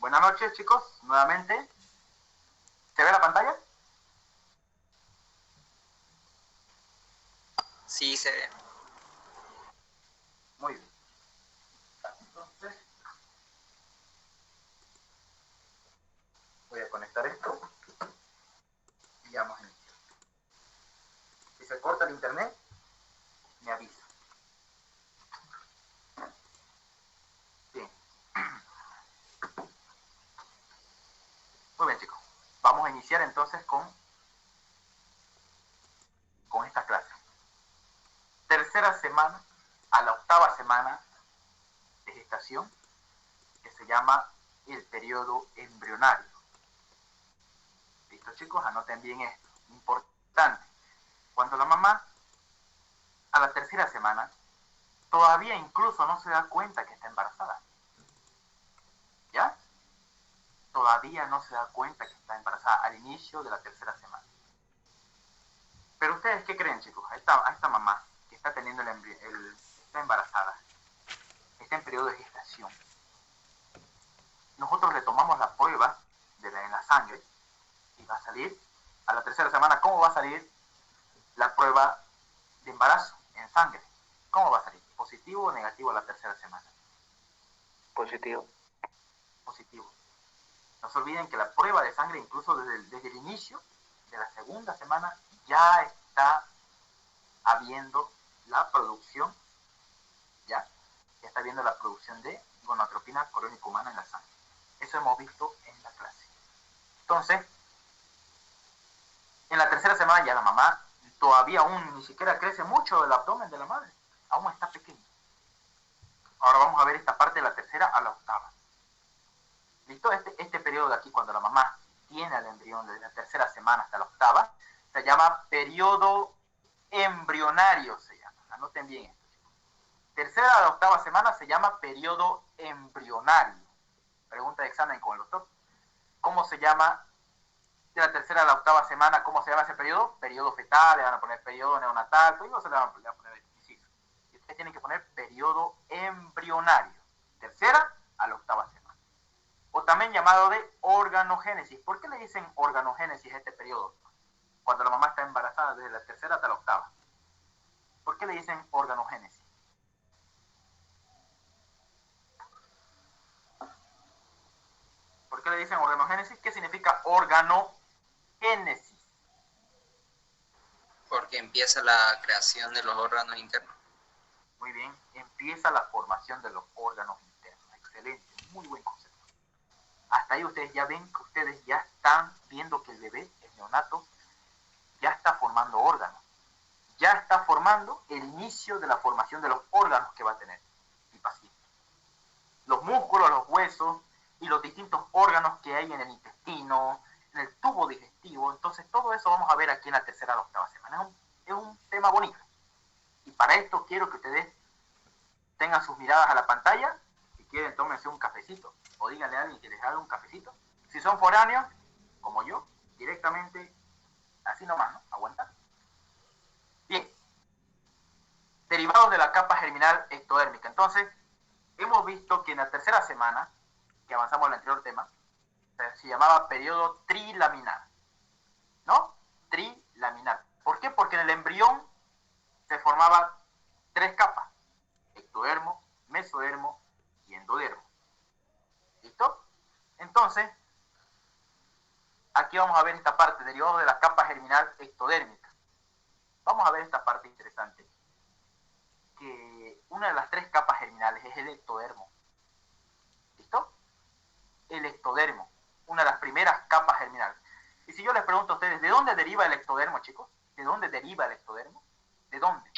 Buenas noches, chicos, nuevamente. ¿Se ve la pantalla? Sí, se ve. Muy bien. Entonces, voy a conectar esto y ya vamos a iniciar. Si se corta el internet, me avisa. Bien. Muy bien, chicos. Vamos a iniciar entonces con esta clase. Tercera semana a la octava semana de gestación, que se llama el periodo embrionario. ¿Listo, chicos? Anoten bien esto. Importante. Cuando la mamá a la tercera semana todavía incluso no se da cuenta que está embarazada. ¿Ya? Todavía no se da cuenta que está embarazada al inicio de la tercera semana. Pero ustedes, ¿qué creen, chicos? A esta mamá que está teniendo está embarazada, está en periodo de gestación. Nosotros le tomamos la prueba en la sangre y va a salir a la tercera semana. ¿Cómo va a salir la prueba de embarazo en sangre? ¿Cómo va a salir? ¿Positivo o negativo a la tercera semana? Positivo. Positivo. No se olviden que la prueba de sangre, incluso desde el inicio de la segunda semana, ya está habiendo la producción, ya está habiendo la producción de gonadotropina coriónica humana en la sangre. Eso hemos visto en la clase. Entonces, en la tercera semana ya la mamá todavía aún ni siquiera crece mucho el abdomen de la madre, aún está pequeño. Ahora vamos a ver esta parte de la tercera a la octava. ¿Listo? Este periodo de aquí, cuando la mamá tiene al embrión desde la tercera semana hasta la octava, se llama periodo embrionario, se llama. Anoten bien esto, chicos. Tercera a la octava semana se llama periodo embrionario. Pregunta de examen con el doctor. ¿Cómo se llama de la tercera a la octava semana? ¿Cómo se llama ese periodo? Periodo fetal, le van a poner periodo neonatal, todo se le van a poner inciso. Y ustedes tienen que poner periodo embrionario. Tercera a la octava semana. O también llamado de organogénesis. ¿Por qué le dicen organogénesis a este periodo? Cuando la mamá está embarazada desde la tercera hasta la octava. ¿Por qué le dicen organogénesis? ¿Por qué le dicen organogénesis? ¿Qué significa organogénesis? Porque empieza la creación de los órganos internos. Muy bien, empieza la formación de los órganos internos. Excelente, muy buen concepto. Hasta ahí ustedes ya ven que ustedes ya están viendo que el bebé, el neonato, ya está formando órganos. Ya está formando el inicio de la formación de los órganos que va a tener el paciente. Los músculos, los huesos y los distintos órganos que hay en el intestino, en el tubo digestivo. Entonces todo eso vamos a ver aquí en la tercera a la octava semana. Es un tema bonito. Y para esto quiero que ustedes tengan sus miradas a la pantalla. Si quieren, tómense un cafecito o díganle a alguien que les haga un cafecito. Si son foráneos, como yo, directamente así nomás, ¿no? Aguantar. Bien. Derivados de la capa germinal ectodérmica. Entonces, hemos visto que en la tercera semana, que avanzamos al anterior tema, se llamaba periodo trilaminar. ¿No? Trilaminar. ¿Por qué? Porque en el embrión se formaban tres capas: ectodermo, mesodermo y endodermo. ¿Listo? Entonces, aquí vamos a ver esta parte, derivado de la capa germinal ectodérmica. Vamos a ver esta parte interesante, que una de las tres capas germinales es el ectodermo. ¿Listo? El ectodermo, una de las primeras capas germinales. Y si yo les pregunto a ustedes, ¿de dónde deriva el ectodermo, chicos? ¿De dónde deriva el ectodermo? ¿De dónde?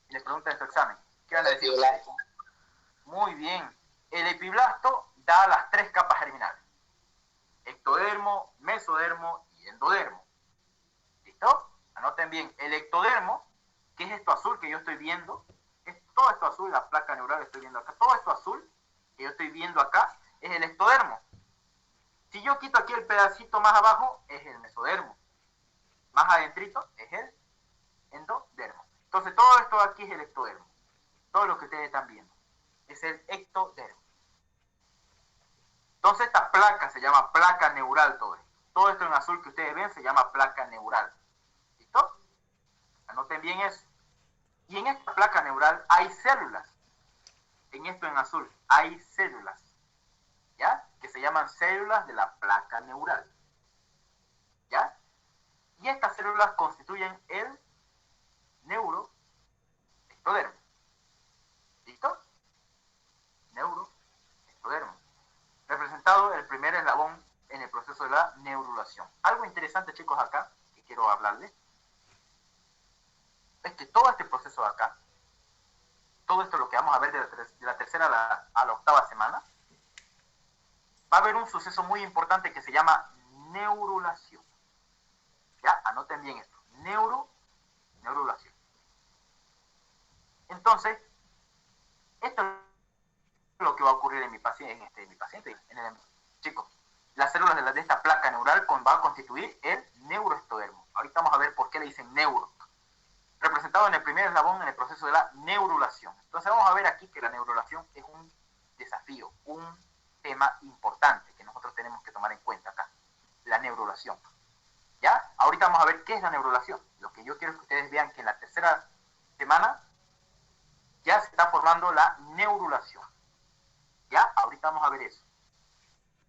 Y les pregunto en su examen, ¿qué van a decir ustedes? Muy bien. El epiblasto da las tres capas germinales: ectodermo, mesodermo y endodermo. ¿Listo? Anoten bien, el ectodermo, que es esto azul que yo estoy viendo, es todo esto azul, la placa neural que estoy viendo acá, todo esto azul que yo estoy viendo acá, es el ectodermo. Si yo quito aquí el pedacito más abajo, es el mesodermo. Más adentrito es el endodermo. Entonces todo esto aquí es el ectodermo. Todo lo que ustedes están viendo es el ectodermo. Entonces esta placa se llama placa neural, todo esto. Todo esto en azul que ustedes ven se llama placa neural. ¿Listo? Anoten bien eso. Y en esta placa neural hay células. En esto en azul hay células, ¿ya? Que se llaman células de la placa neural, ¿ya? Y estas células constituyen el neuroectodermo. ¿Listo? Neuroectodermo. Representado el primer eslabón en el proceso de la neurulación. Algo interesante, chicos, acá, que quiero hablarles, es que todo este proceso de acá, todo esto lo que vamos a ver de la tercera a la octava semana, va a haber un suceso muy importante que se llama neurulación. ¿Ya? Anoten bien esto. Neurulación. Entonces, esto es lo que va a ocurrir en mi paciente, chicos. Las células de esta placa neural va a constituir el neuroectodermo. Ahorita vamos a ver por qué le dicen neuro. Representado en el primer eslabón en el proceso de la neurulación. Entonces vamos a ver aquí que la neurulación es un desafío, un tema importante que nosotros tenemos que tomar en cuenta acá. La neurulación. ¿Ya? Ahorita vamos a ver qué es la neurulación. Lo que yo quiero es que ustedes vean que en la tercera semana ya se está formando la neurulación. ¿Ya? Ahorita vamos a ver eso.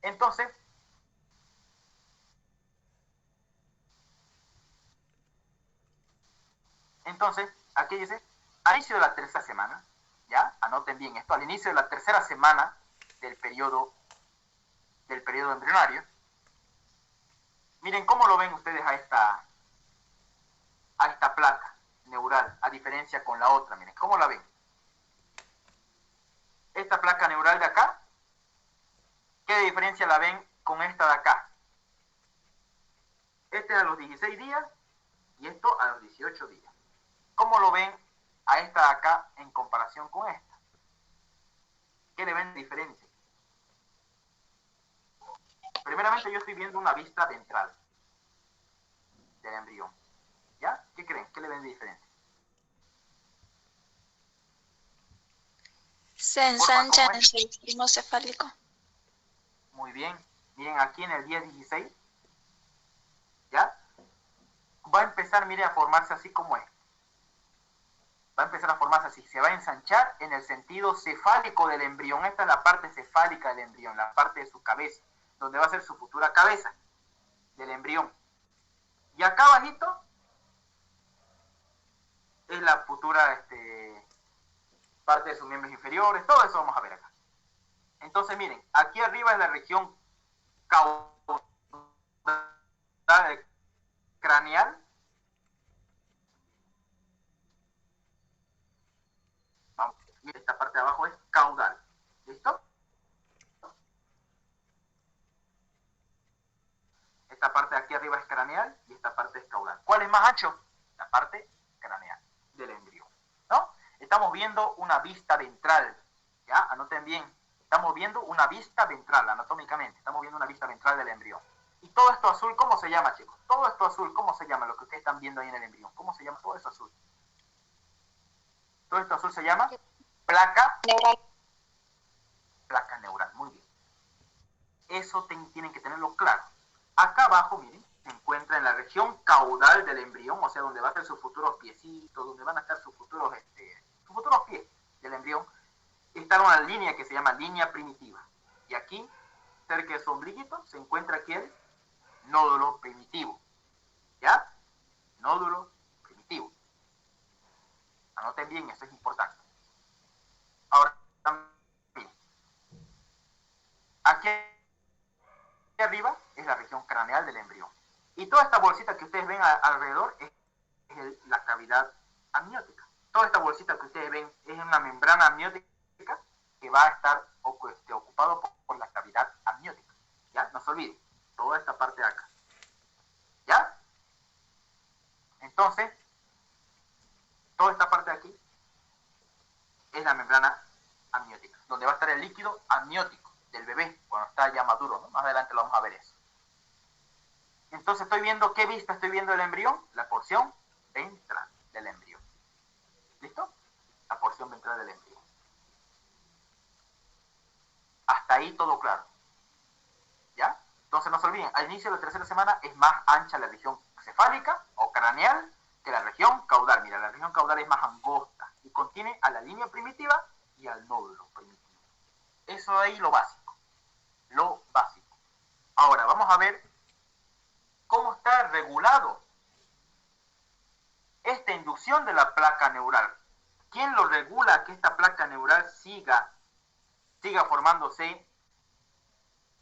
Entonces, aquí dice, al inicio de la tercera semana, ¿ya? Anoten bien esto, al inicio de la tercera semana del periodo embrionario, miren cómo lo ven ustedes a esta placa neural, a diferencia con la otra, miren, ¿cómo la ven? Esta placa neural de acá, ¿qué diferencia la ven con esta de acá? Este a los 16 días y esto a los 18 días. ¿Cómo lo ven a esta de acá en comparación con esta? ¿Qué le ven de diferencia? Primeramente yo estoy viendo una vista ventral del embrión. ¿Ya? ¿Qué creen? ¿Qué le ven de diferencia? Se ensancha en el extremo cefálico. Muy bien. Miren, aquí en el día 16, ¿ya? Va a empezar, mire, a formarse así como es. Va a empezar a formarse así. Se va a ensanchar en el sentido cefálico del embrión. Esta es la parte cefálica del embrión, la parte de su cabeza, donde va a ser su futura cabeza del embrión. Y acá abajito es la futura parte de sus miembros inferiores. Todo eso vamos a ver acá. Entonces, miren, aquí arriba es la región caudal craneal. Vamos, miren, esta parte de abajo es caudal. ¿Listo? Esta parte de aquí arriba es craneal y esta parte es caudal. ¿Cuál es más ancho? La parte craneal del embrión, ¿no? Estamos viendo una vista ventral, ¿ya? Anoten bien. Estamos viendo una vista ventral, anatómicamente. Estamos viendo una vista ventral del embrión. Y todo esto azul, ¿cómo se llama, chicos? Todo esto azul, ¿cómo se llama? Lo que ustedes están viendo ahí en el embrión. ¿Cómo se llama todo eso azul? Todo esto azul se llama placa neural. Placa neural, muy bien. Eso tienen que tenerlo claro. Acá abajo, miren, se encuentra en la región caudal del embrión, o sea, donde va a estar sus futuros piecitos, donde van a estar sus futuros pies del embrión. Está una línea que se llama línea primitiva. Y aquí, cerca de su ombliguito, se encuentra aquí el nódulo primitivo. ¿Ya? Nódulo primitivo. Anoten bien, eso es importante. Ahora, también, aquí arriba es la región craneal del embrión. Y toda esta bolsita que ustedes ven alrededor es la cavidad amniótica. Toda esta bolsita que ustedes ven es una membrana amniótica que va a estar ocupado por la cavidad amniótica. ¿Ya? No se olviden, toda esta parte de acá. ¿Ya? Entonces, toda esta parte de aquí es la membrana amniótica, donde va a estar el líquido amniótico del bebé cuando está ya maduro, ¿no? Más adelante lo vamos a ver eso. Entonces estoy viendo, ¿qué vista estoy viendo del embrión? La porción ventral del embrión. ¿Listo? La porción ventral del embrión. Hasta ahí todo claro. Entonces no se olviden, al inicio de la tercera semana es más ancha la región cefálica o craneal que la región caudal. Mira, la región caudal es más angosta y contiene a la línea primitiva y al nódulo primitivo. Eso de ahí lo básico. Lo básico. Ahora vamos a ver cómo está regulado esta inducción de la placa neural. ¿Quién lo regula que esta placa neural siga formándose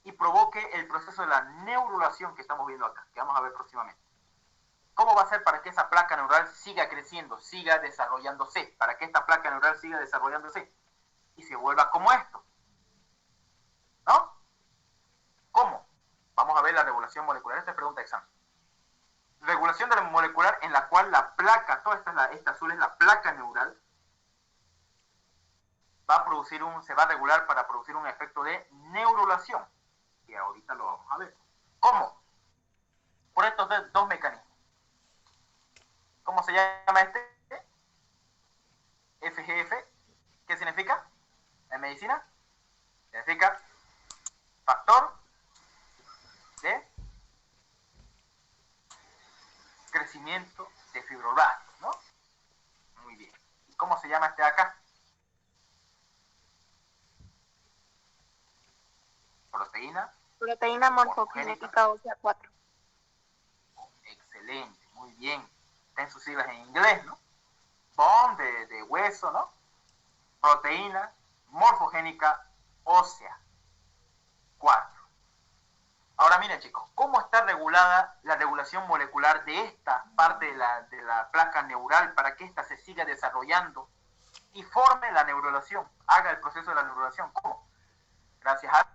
y provoque el proceso de la neurulación que estamos viendo acá, que vamos a ver próximamente? ¿Cómo va a ser para que esa placa neural siga creciendo, siga desarrollándose? Para que esta placa neural siga desarrollándose y se vuelva como esto, ¿no? ¿Cómo? Vamos a ver la regulación molecular. Esta es pregunta de examen. Regulación de la molecular en la cual la placa, toda esta azul es la placa neural, se va a regular para producir un efecto de neurulación. Y ahorita lo vamos a ver. ¿Cómo? Por estos dos mecanismos. ¿Cómo se llama este? FGF. ¿Qué significa? En medicina. Significa factor de crecimiento de fibroblastos, ¿no? Muy bien. ¿Y cómo se llama este de acá? Proteína morfogenética ósea 4. Excelente, muy bien. Está en sus siglas en inglés, ¿no? Bone de hueso, ¿no? Proteína morfogénica ósea 4. Ahora miren chicos, ¿cómo está regulada la regulación molecular de esta parte de la placa neural para que ésta se siga desarrollando y forme la neurulación, haga el proceso de la neurulación? ¿Cómo? Gracias a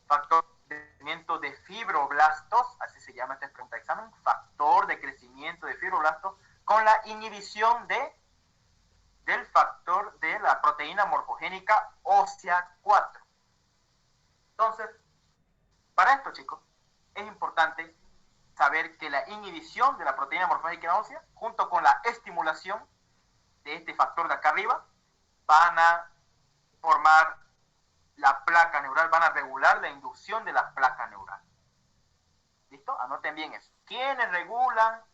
factor de crecimiento de fibroblastos, así se llama esta pregunta de examen, factor de crecimiento de fibroblastos, con la inhibición del factor de la proteína morfogénica ósea 4. Entonces, para esto, chicos, es importante saber que la inhibición de la proteína morfogénica ósea, junto con la estimulación de este factor de acá arriba, van a formar la placa neural, van a regular la inducción de la placa neural. ¿Listo? Anoten bien eso. ¿Quiénes regulan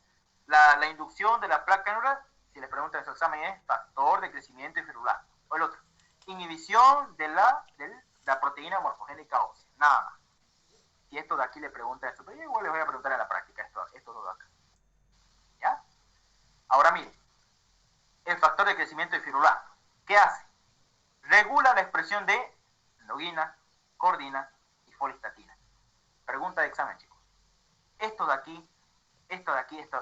la inducción de la placa neural? Si les preguntan en su examen es factor de crecimiento y fibroblasto. O el otro, inhibición de la proteína morfogénica ósea. Nada más. Si esto de aquí le preguntan esto, pero yo igual les voy a preguntar en la práctica estos dos de acá. ¿Ya? Ahora miren, el factor de crecimiento de fibroblasto, ¿qué hace? Regula la expresión de logina, cordina y folistatina. Pregunta de examen, chicos. Esto de aquí, esto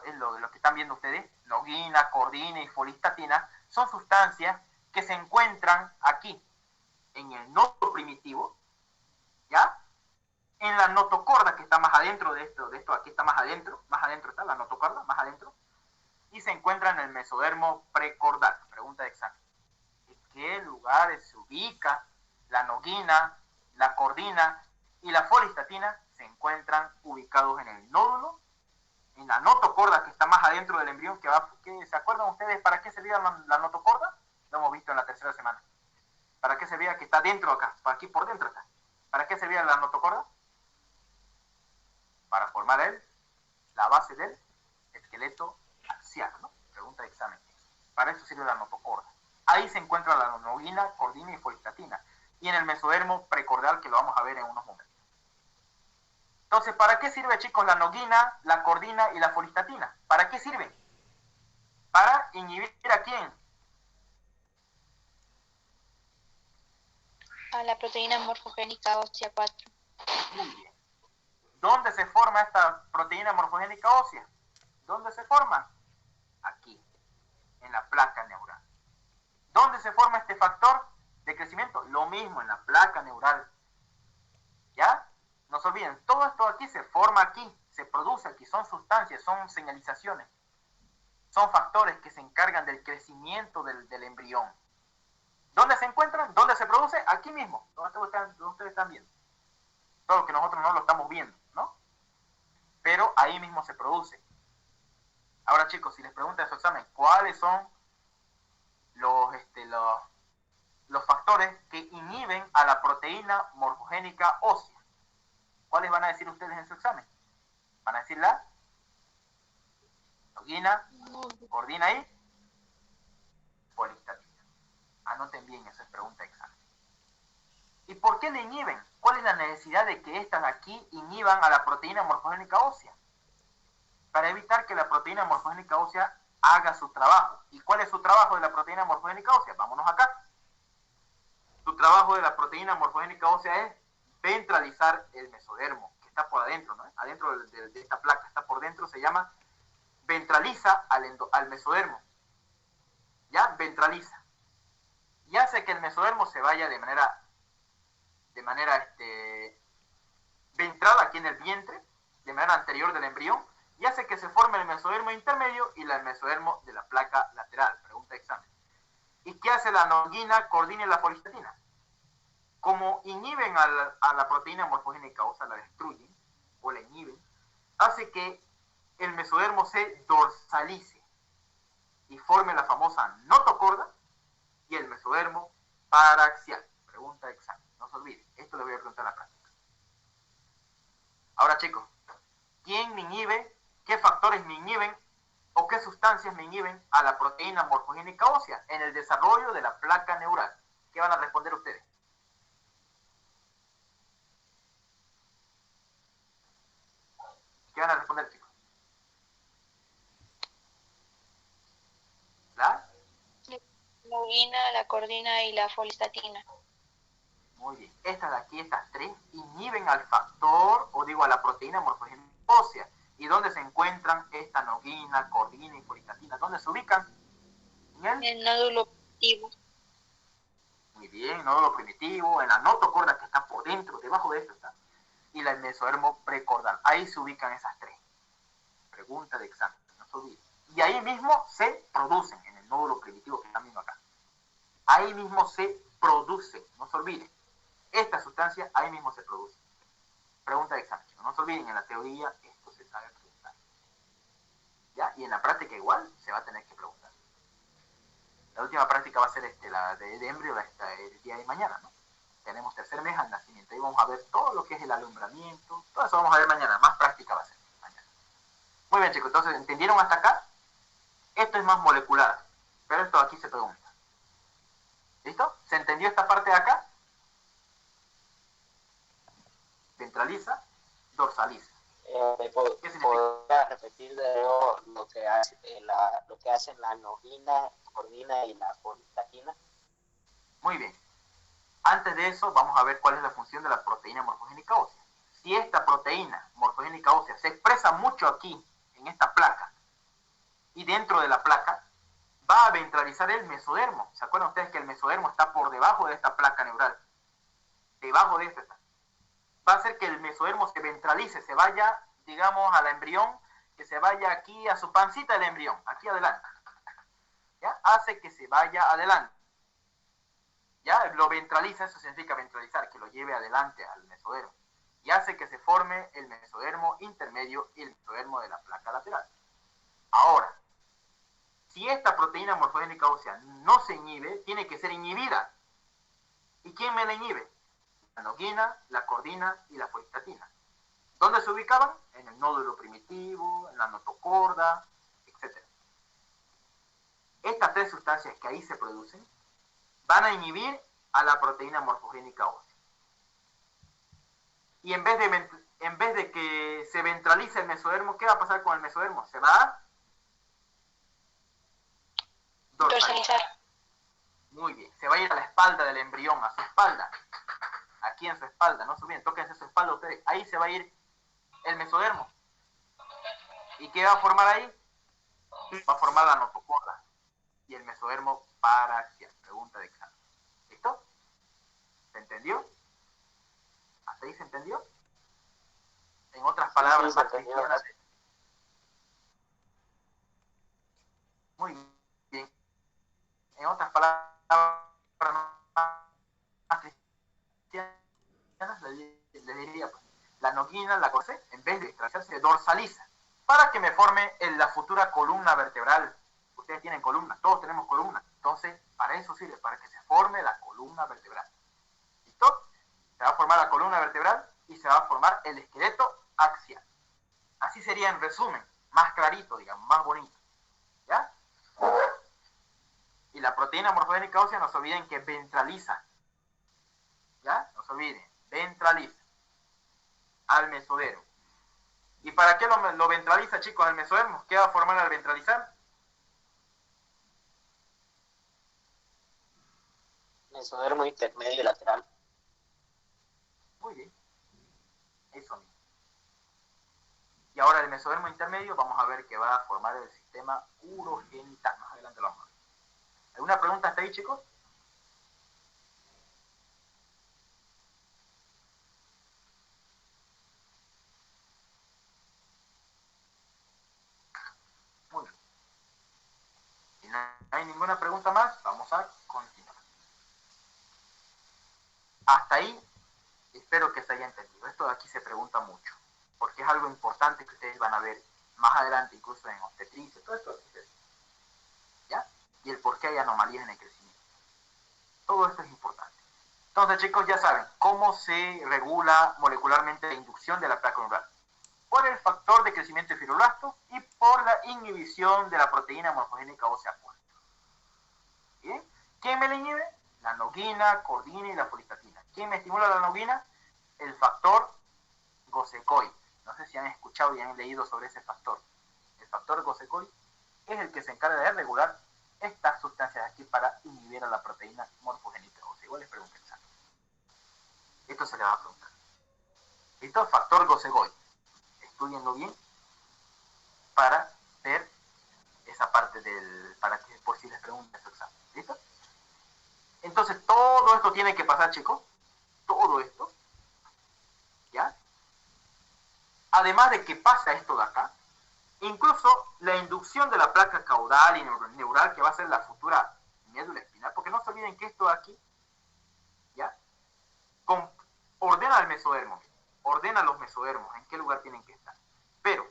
es lo que están viendo ustedes, logina, cordina y folistatina, son sustancias que se encuentran aquí, en el nodo primitivo, ¿ya? En la notocorda que está más adentro de esto aquí está más adentro está la notocorda, más adentro, y se encuentra en el mesodermo precordal. Pregunta de examen. ¿En qué lugares se ubica la noguina, la cordina y la folistatina? Se encuentran ubicados en el nódulo, en la notocorda que está más adentro del embrión, que ¿se acuerdan ustedes para qué servía la notocorda? Lo hemos visto en la tercera semana. ¿Para qué servía que está dentro acá? Aquí por dentro está. ¿Para qué servía la notocorda? Para formar la base del esqueleto axial, ¿no? Pregunta de examen. Para eso sirve la notocorda. Ahí se encuentra la noguina, cordina y folistatina. Y en el mesodermo precordal, que lo vamos a ver en unos momentos. Entonces, ¿para qué sirve, chicos, la noguina, la cordina y la folistatina? ¿Para qué sirven? Para inhibir ¿a quién? A la proteína morfogénica ósea 4. Muy bien. ¿Dónde se forma esta proteína morfogénica ósea? ¿Dónde se forma? Aquí, en la placa neural. ¿Dónde se forma este factor de crecimiento? Lo mismo, en la placa neural. ¿Ya? No se olviden, todo esto aquí se forma aquí, se produce aquí, son sustancias, son señalizaciones. Son factores que se encargan del crecimiento del embrión. ¿Dónde se encuentran? ¿Dónde se produce? Aquí mismo, donde ustedes están viendo. Solo que nosotros no lo estamos viendo, ¿no? Pero ahí mismo se produce. Ahora, chicos, si les preguntan en su examen, ¿cuáles son los factores que inhiben a la proteína morfogénica ósea? ¿Cuáles van a decir ustedes en su examen? ¿Van a decir la noguina, cordina y folistatina? Anoten bien, esa es pregunta de examen. ¿Y por qué le inhiben? ¿Cuál es la necesidad de que estas aquí inhiban a la proteína morfogénica ósea? Para evitar que la proteína morfogénica ósea haga su trabajo. ¿Y cuál es su trabajo de la proteína morfogénica ósea? Vámonos acá. Su trabajo de la proteína morfogénica ósea es ventralizar el mesodermo, que está por adentro, ¿no? Adentro de esta placa, está por dentro, se llama ventraliza al mesodermo. ¿Ya? Ventraliza. Y hace que el mesodermo se vaya de manera ventral aquí en el vientre, de manera anterior del embrión, y hace que se forme el mesodermo intermedio y el mesodermo de la placa lateral. Pregunta de examen. ¿Y qué hace la noguina, cordina y la folistatina? Como inhiben a la proteína morfogénica ósea, la destruyen o la inhiben, hace que el mesodermo se dorsalice y forme la famosa notocorda y el mesodermo paraxial. Pregunta de examen. No se olviden, esto lo voy a preguntar en la práctica. Ahora, chicos, ¿quién me inhibe? ¿Qué factores me inhiben o qué sustancias me inhiben a la proteína morfogénica ósea en el desarrollo de la placa neural? ¿Qué van a responder ustedes? ¿Qué van a responder, chicos? ¿La? La noguina, la cordina y la folistatina. Muy bien. Estas de aquí, estas tres, inhiben al factor, o digo a la proteína morfogénica ósea. ¿Y dónde se encuentran esta noguina, cordina y folistatina? ¿Dónde se ubican? En el nódulo primitivo. Muy bien, nódulo primitivo, en la notocorda que está por dentro, debajo de esto está. Y el mesodermo precordal. Ahí se ubican esas tres. Pregunta de examen, no se olviden. Y ahí mismo se producen, en el nódulo primitivo que están viendo acá. Ahí mismo se produce, no se olviden. Esta sustancia ahí mismo se produce. Pregunta de examen, no se olviden, en la teoría esto se sabe preguntar. ¿Ya? Y en la práctica igual se va a tener que preguntar. La última práctica va a ser la de embrión el día de mañana, ¿no? Tenemos tercer mes al nacimiento. Ahí vamos a ver todo lo que es el alumbramiento. Todo eso vamos a ver mañana. Más práctica va a ser mañana. Muy bien, chicos. Entonces, ¿entendieron hasta acá? Esto es más molecular. Pero esto aquí se pregunta. ¿Listo? ¿Se entendió esta parte de acá? Ventraliza, dorsaliza. ¿Qué significa? ¿Podría repetir de nuevo lo que hacen la noguina, cordina y la folistatina? Muy bien. Antes de eso, vamos a ver cuál es la función de la proteína morfogénica ósea. Si esta proteína morfogénica ósea se expresa mucho aquí, en esta placa, y dentro de la placa, va a ventralizar el mesodermo. ¿Se acuerdan ustedes que el mesodermo está por debajo de esta placa neural? Debajo de esta está. Va a hacer que el mesodermo se ventralice, se vaya, digamos, al embrión, que se vaya aquí a su pancita del embrión, aquí adelante. ¿Ya? Hace que se vaya adelante. ¿Ya? Lo ventraliza, eso significa ventralizar, que lo lleve adelante al mesodermo. Y hace que se forme el mesodermo intermedio y el mesodermo de la placa lateral. Ahora, si esta proteína morfogénica ósea no se inhibe, tiene que ser inhibida. ¿Y quién me la inhibe? La noguina, la cordina y la folistatina. ¿Dónde se ubicaban? En el nódulo primitivo, en la notocorda, etc. Estas tres sustancias que ahí se producen van a inhibir a la proteína morfogénica ósea. Y en vez de que se ventralice el mesodermo, ¿qué va a pasar con el mesodermo? Se va a dorsalizar. Muy bien. Se va a ir a la espalda del embrión, a su espalda. Aquí en su espalda, no se olviden, tóquense su espalda ustedes. Ahí se va a ir el mesodermo. ¿Y qué va a formar ahí? Va a formar la notocorda y el mesodermo paraxial. Pregunta de examen. ¿Listo? ¿Se entendió? ¿Hasta ahí se entendió? En otras palabras, más cristianas. Muy bien. En otras palabras, más cristianas, le diría, pues, la noguina, la corsé, en vez de extraerse, se dorsaliza para que me forme la futura columna vertebral. Ustedes tienen columnas, todos tenemos columnas. Entonces, para eso sirve, para que se forme la columna vertebral. ¿Listo? Se va a formar la columna vertebral y se va a formar el esqueleto axial. Así sería en resumen, más clarito, digamos, más bonito. ¿Ya? Y la proteína morfogénica ósea, no se olviden que ventraliza. ¿Ya? No se olviden, ventraliza al mesodermo. ¿Y para qué lo ventraliza, chicos, al mesodermo? ¿Qué va a formar al ventralizar? Mesodermo intermedio y lateral. Muy bien. Eso mismo. Y ahora el mesodermo intermedio, vamos a ver que va a formar el sistema urogenital. Más adelante lo vamos a ver. ¿Alguna pregunta hasta ahí, chicos? Muy bien. Si no hay ninguna pregunta más, vamos a continuar. Hasta ahí, espero que se haya entendido. Esto de aquí se pregunta mucho, porque es algo importante que ustedes van a ver más adelante, incluso en obstetricia, todo esto. ¿Ya? Y el por qué hay anomalías en el crecimiento. Todo esto es importante. Entonces, chicos, ya saben cómo se regula molecularmente la inducción de la placa neural. Por el factor de crecimiento de fibroblasto y por la inhibición de la proteína morfogénica ósea puesta. ¿Bien? ¿Quién me la inhibe? La noguina, cordina y la folistatina. ¿Quién me estimula la noguina? El factor Gosecoid. No sé si han escuchado y han leído sobre ese factor. El factor Gosecoid es el que se encarga de regular estas sustancias aquí para inhibir a la proteína morfogénica ósea. Igual les pregunto el examen. Esto se le va a preguntar. ¿Listo? Factor Gosecoid. Estudienlo bien para ver esa parte para que por si les preguntan su examen. ¿Listo? Entonces todo esto tiene que pasar, chicos. Todo esto. ¿Ya? Además de que pasa esto de acá, incluso la inducción de la placa caudal y neural, que va a ser la futura médula espinal, porque no se olviden que esto de aquí, ¿ya? Ordena el mesodermo, ordena los mesodermos, en qué lugar tienen que estar. Pero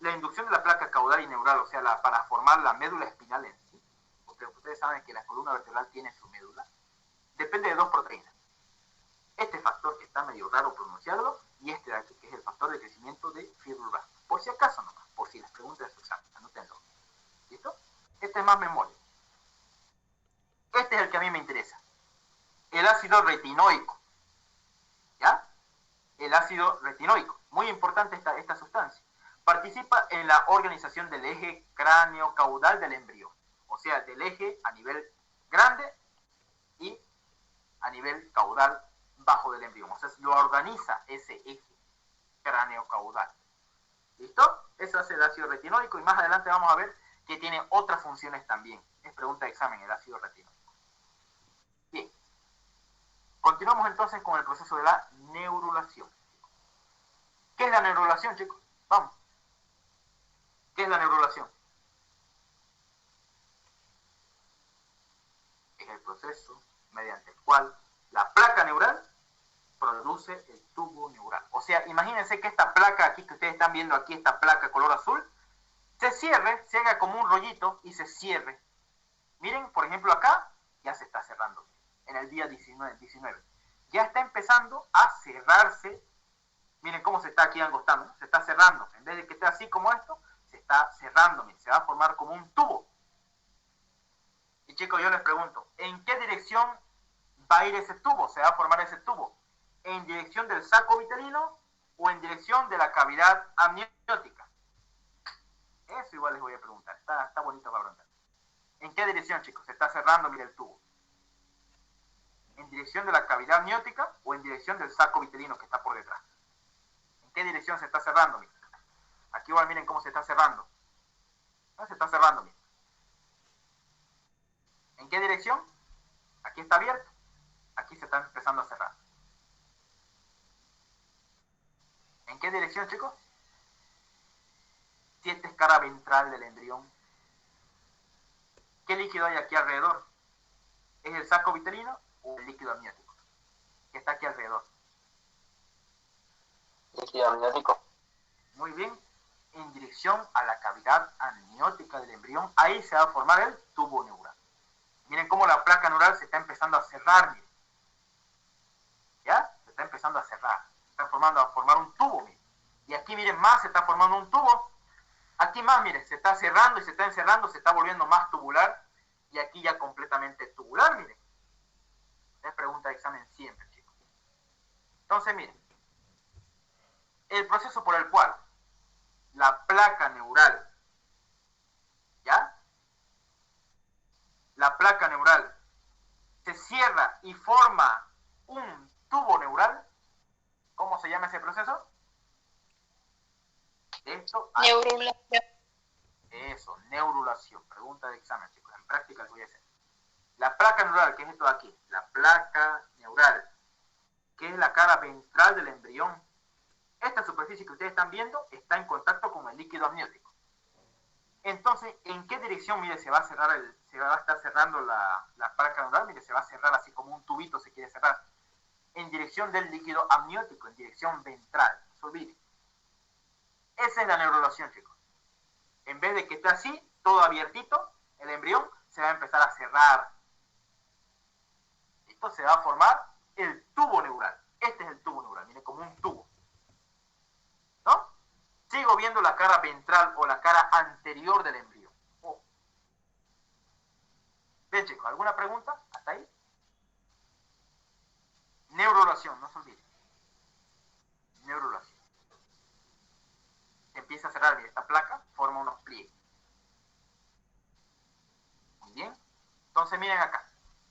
la inducción de la placa caudal y neural, o sea, para formar la médula espinal en sí, porque ustedes saben que la columna vertebral tiene su médula, depende de dos proteínas. Este factor que está medio raro pronunciarlo, y este de aquí, que es el factor de crecimiento de fibroblasto. Por si acaso nomás, por si les preguntan su examen, anótenlo. ¿Listo? Este es más memoria. Este es el que a mí me interesa. El ácido retinoico. ¿Ya? El ácido retinoico. Muy importante esta sustancia. Participa en la organización del eje cráneo-caudal del embrión. O sea, del eje a nivel grande y a nivel caudal bajo del embrión. O sea, lo organiza ese eje cráneo-caudal. ¿Listo? Eso hace el ácido retinoico y más adelante vamos a ver que tiene otras funciones también. Es pregunta de examen el ácido retinoico. Bien. Continuamos entonces con el proceso de la neurulación. ¿Qué es la neurulación, chicos? Vamos. ¿Qué es la neurulación? Es el proceso mediante el cual la placa neural produce el tubo neural. O sea, imagínense que esta placa aquí que ustedes están viendo aquí, esta placa color azul, se cierre, se haga como un rollito y se cierre. Miren, por ejemplo acá, ya se está cerrando. En el día 19. Ya está empezando a cerrarse. Miren cómo se está aquí angostando. Se está cerrando. En vez de que esté así como esto, se está cerrando. Miren, se va a formar como un tubo. Y chicos, yo les pregunto, ¿en qué dirección va a ir ese tubo? ¿Se va a formar ese tubo? ¿En dirección del saco vitelino o en dirección de la cavidad amniótica? Eso igual les voy a preguntar. Está bonito para preguntar. ¿En qué dirección, chicos? Se está cerrando, mire el tubo. ¿En dirección de la cavidad amniótica o en dirección del saco vitelino que está por detrás? ¿En qué dirección se está cerrando? Miren. Aquí igual miren cómo se está cerrando. ¿No? Se está cerrando, miren. ¿En qué dirección? Aquí está abierto. Aquí se está empezando a cerrar. ¿En qué dirección, chicos? Si esta es cara ventral del embrión. ¿Qué líquido hay aquí alrededor? ¿Es el saco vitelino o el líquido amniótico? ¿Qué está aquí alrededor? Líquido amniótico. Muy bien. En dirección a la cavidad amniótica del embrión, ahí se va a formar el tubo neural. Miren cómo la placa neural se está empezando a cerrar, miren. ¿Ya? Se está empezando a cerrar. transformando a formar un tubo, miren. Y aquí, miren, más se está formando un tubo. Aquí más, miren, se está cerrando y se está encerrando, se está volviendo más tubular. Y aquí ya completamente tubular, miren. Es pregunta de examen siempre, chicos. Entonces, miren, el proceso por el cual la placa neural, ¿ya? La placa neural se cierra y forma un tubo neural. ¿Cómo se llama ese proceso? Esto. Neurulación. Eso, neurulación. Pregunta de examen, chicos. En práctica lo voy a hacer. La placa neural, ¿qué es esto de aquí? La placa neural, que es la cara ventral del embrión. Esta superficie que ustedes están viendo está en contacto con el líquido amniótico. Entonces, ¿en qué dirección, mire, se va a estar cerrando la placa neural? Mire, se va a cerrar así como un tubito se quiere cerrar. En dirección del líquido amniótico, en dirección ventral. No se olvide. Esa es la neurulación, chicos. En vez de que esté así, todo abiertito, el embrión se va a empezar a cerrar. Esto se va a formar el tubo neural. Este es el tubo neural, mire, como un tubo. ¿No? Sigo viendo la cara ventral o la cara anterior del embrión. Oh. Bien, chicos, ¿alguna pregunta? ¿Hasta ahí? Neurulación, no se olviden. Neurulación. Empieza a cerrar bien esta placa, forma unos pliegues. Muy bien. Entonces, miren acá.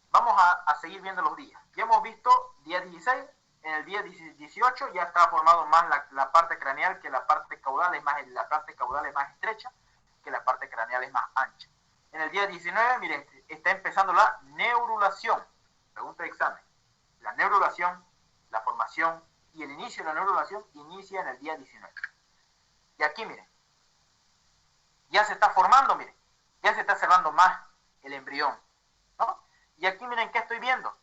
Vamos a seguir viendo los días. Ya hemos visto día 16. En el día 18 ya está formado más la parte craneal, que la parte caudal es más, la parte caudal es más estrecha, que la parte craneal es más ancha. En el día 19, miren, está empezando la neurulación. Pregunta de examen. La neurulación, la formación y el inicio de la neurulación inicia en el día 19. Y aquí, miren, ya se está formando, miren, ya se está cerrando más el embrión, ¿no? Y aquí, miren, ¿qué estoy viendo?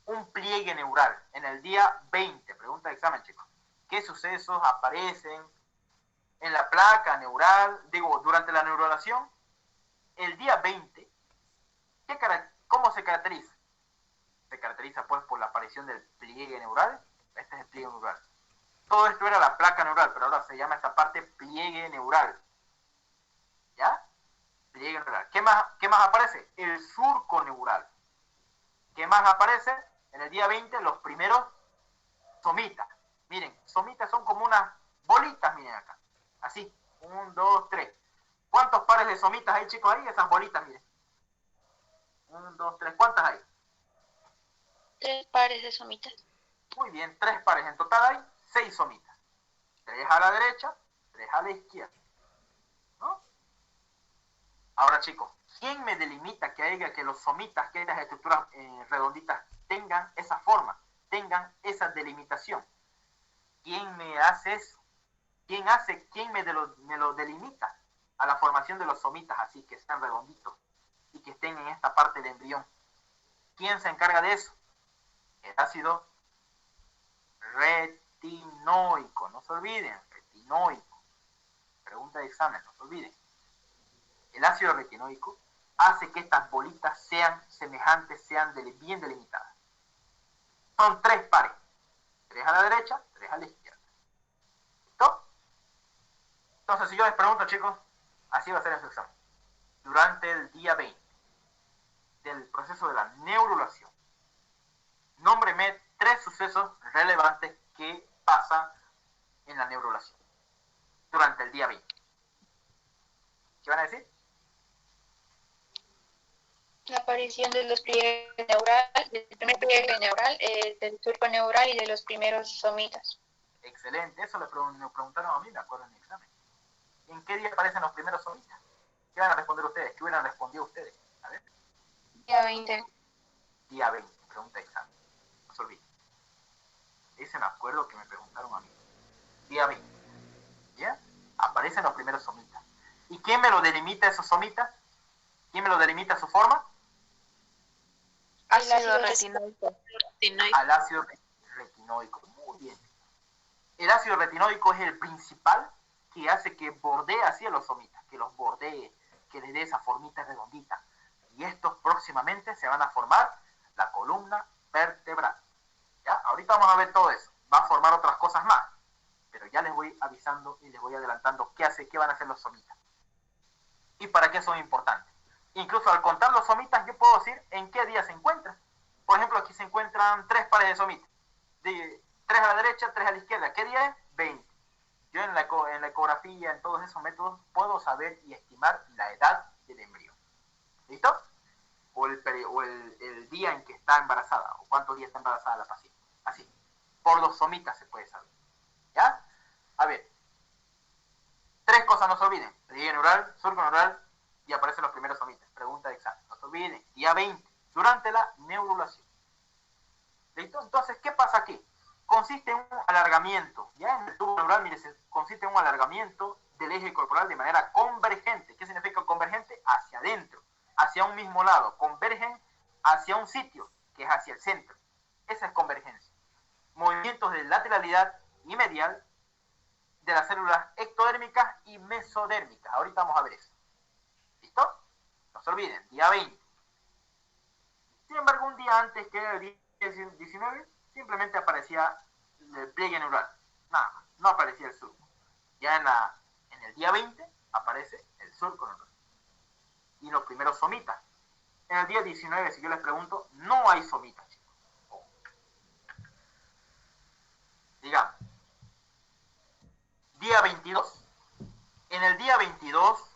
Un pliegue neural en el día 20. Pregunta de examen, chicos. ¿Qué sucesos aparecen en la placa neural, durante la neurulación? El día 20, ¿cómo se caracteriza? Se caracteriza, pues, por la aparición del pliegue neural. Este es el pliegue neural. Todo esto era la placa neural, pero ahora se llama esta parte pliegue neural. ¿Ya? Pliegue neural. ¿Qué más aparece? El surco neural. ¿Qué más aparece? En el día 20, los primeros somitas. Miren, somitas son como unas bolitas, miren acá. Así. 1, 2, 3. ¿Cuántos pares de somitas hay, chicos, ahí? Esas bolitas, miren. 1, 2, 3. ¿Cuántas hay? 3 pares de somitas. Muy bien, 3 pares. En total hay 6 somitas. 3 a la derecha, 3 a la izquierda. ¿No? Ahora, chicos, ¿quién me delimita que los somitas, que estas estructuras redonditas tengan esa forma, tengan esa delimitación? ¿Quién me hace eso? ¿Quién me lo delimita a la formación de los somitas así, que están redonditos y que estén en esta parte del embrión? ¿Quién se encarga de eso? El ácido retinoico, no se olviden, retinoico. Pregunta de examen, no se olviden. El ácido retinoico hace que estas bolitas sean semejantes, sean bien delimitadas. Son 3 pares. 3 a la derecha, 3 a la izquierda. ¿Listo? Entonces, si yo les pregunto, chicos, así va a ser en su examen. Durante el día 20 del proceso de la neurulación, nómbreme 3 sucesos relevantes que pasan en la neurulación durante el día 20. ¿Qué van a decir? La aparición de los pliegues neurales, del primer pliegue neural, del surco neural y de los primeros somitas. Excelente, eso me preguntaron a mí, me acuerdo en mi examen. ¿En qué día aparecen los primeros somitas? ¿Qué van a responder ustedes? ¿Qué hubieran respondido ustedes? A ver. Día 20. Día 20, pregunta de examen. No se olviden. Ese me acuerdo que me preguntaron a mí. Día 20. ¿Ya? Aparecen los primeros somitas. ¿Y quién me lo delimita esos somitas? ¿Quién me lo delimita su forma? Ácido retinoico. Al ácido retinoico. Muy bien. El ácido retinoico es el principal que hace que bordee así a los somitas, que los bordee, que les dé esa formita redondita. Y estos próximamente se van a formar la columna vertebral. ¿Ya? Ahorita vamos a ver todo eso. va a formar otras cosas más. Pero ya les voy avisando y les voy adelantando qué van a hacer los somitas. Y para qué son importantes. Incluso al contar los somitas, yo puedo decir en qué día se encuentran. Por ejemplo, aquí se encuentran 3 pares de somitas. 3 a la derecha, 3 a la izquierda. ¿Qué día es? 20. Yo en la ecografía, en todos esos métodos, puedo saber y estimar la edad del embrión. ¿Listo? O el día en que está embarazada, o cuántos días está embarazada la paciente. Así. Por los somitas se puede saber. ¿Ya? A ver. 3 cosas no se olviden. Pliegue neural, surco neural, y aparecen los primeros somitas. Pregunta de examen. No se olviden. Día 20. Durante la neurulación. ¿Listo? Entonces, ¿qué pasa aquí? Consiste en un alargamiento. Ya en el tubo neural, mire, consiste en un alargamiento del eje corporal de manera convergente. ¿Qué significa convergente? Hacia adentro, hacia un mismo lado. Convergen hacia un sitio, que es hacia el centro. Esa es convergencia. Movimientos de lateralidad y medial de las células ectodérmicas y mesodérmicas. Ahorita vamos a ver eso. ¿Listo? No se olviden, día 20. Sin embargo, un día antes que el día 19, simplemente aparecía el pliegue neural. Nada más, no aparecía el surco. Ya en el día 20 aparece el surco neural. Y los primeros somitas. En el día 19, si yo les pregunto, no hay somitas, chicos. Digamos, día 22. En el día 22,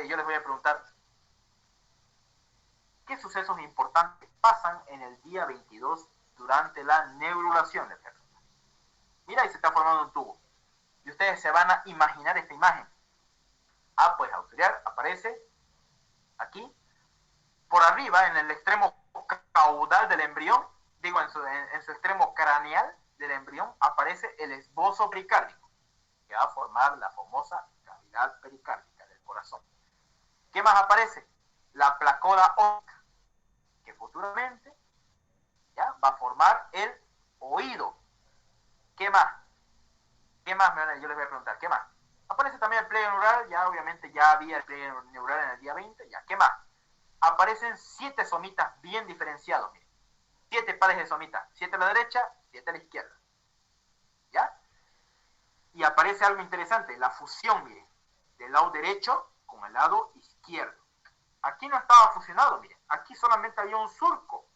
yo les voy a preguntar, ¿qué sucesos importantes pasan en el día 22 durante la neurulación del feto? Mira, ahí se está formando un tubo. Y ustedes se van a imaginar esta imagen. Pues auxiliar aparece aquí. Por arriba, en el extremo caudal del embrión, digo, en su extremo craneal del embrión, aparece el esbozo pericárdico, que va a formar la famosa cavidad pericárdica del corazón. ¿Qué más aparece? La placoda óptica, que futuramente ya va a formar el oído. ¿Qué más? ¿Qué más? Yo les voy a preguntar, ¿qué más? Aparece también el pliegue neural, ya obviamente ya había el pliegue neural en el día 20, ya. ¿Qué más? Aparecen 7 somitas bien diferenciados, miren. 7 pares de somitas, 7 a la derecha, 7 a la izquierda. ¿Ya? Y aparece algo interesante, la fusión, miren, del lado derecho con el lado izquierdo. Aquí no estaba fusionado, miren, aquí solamente había un surco,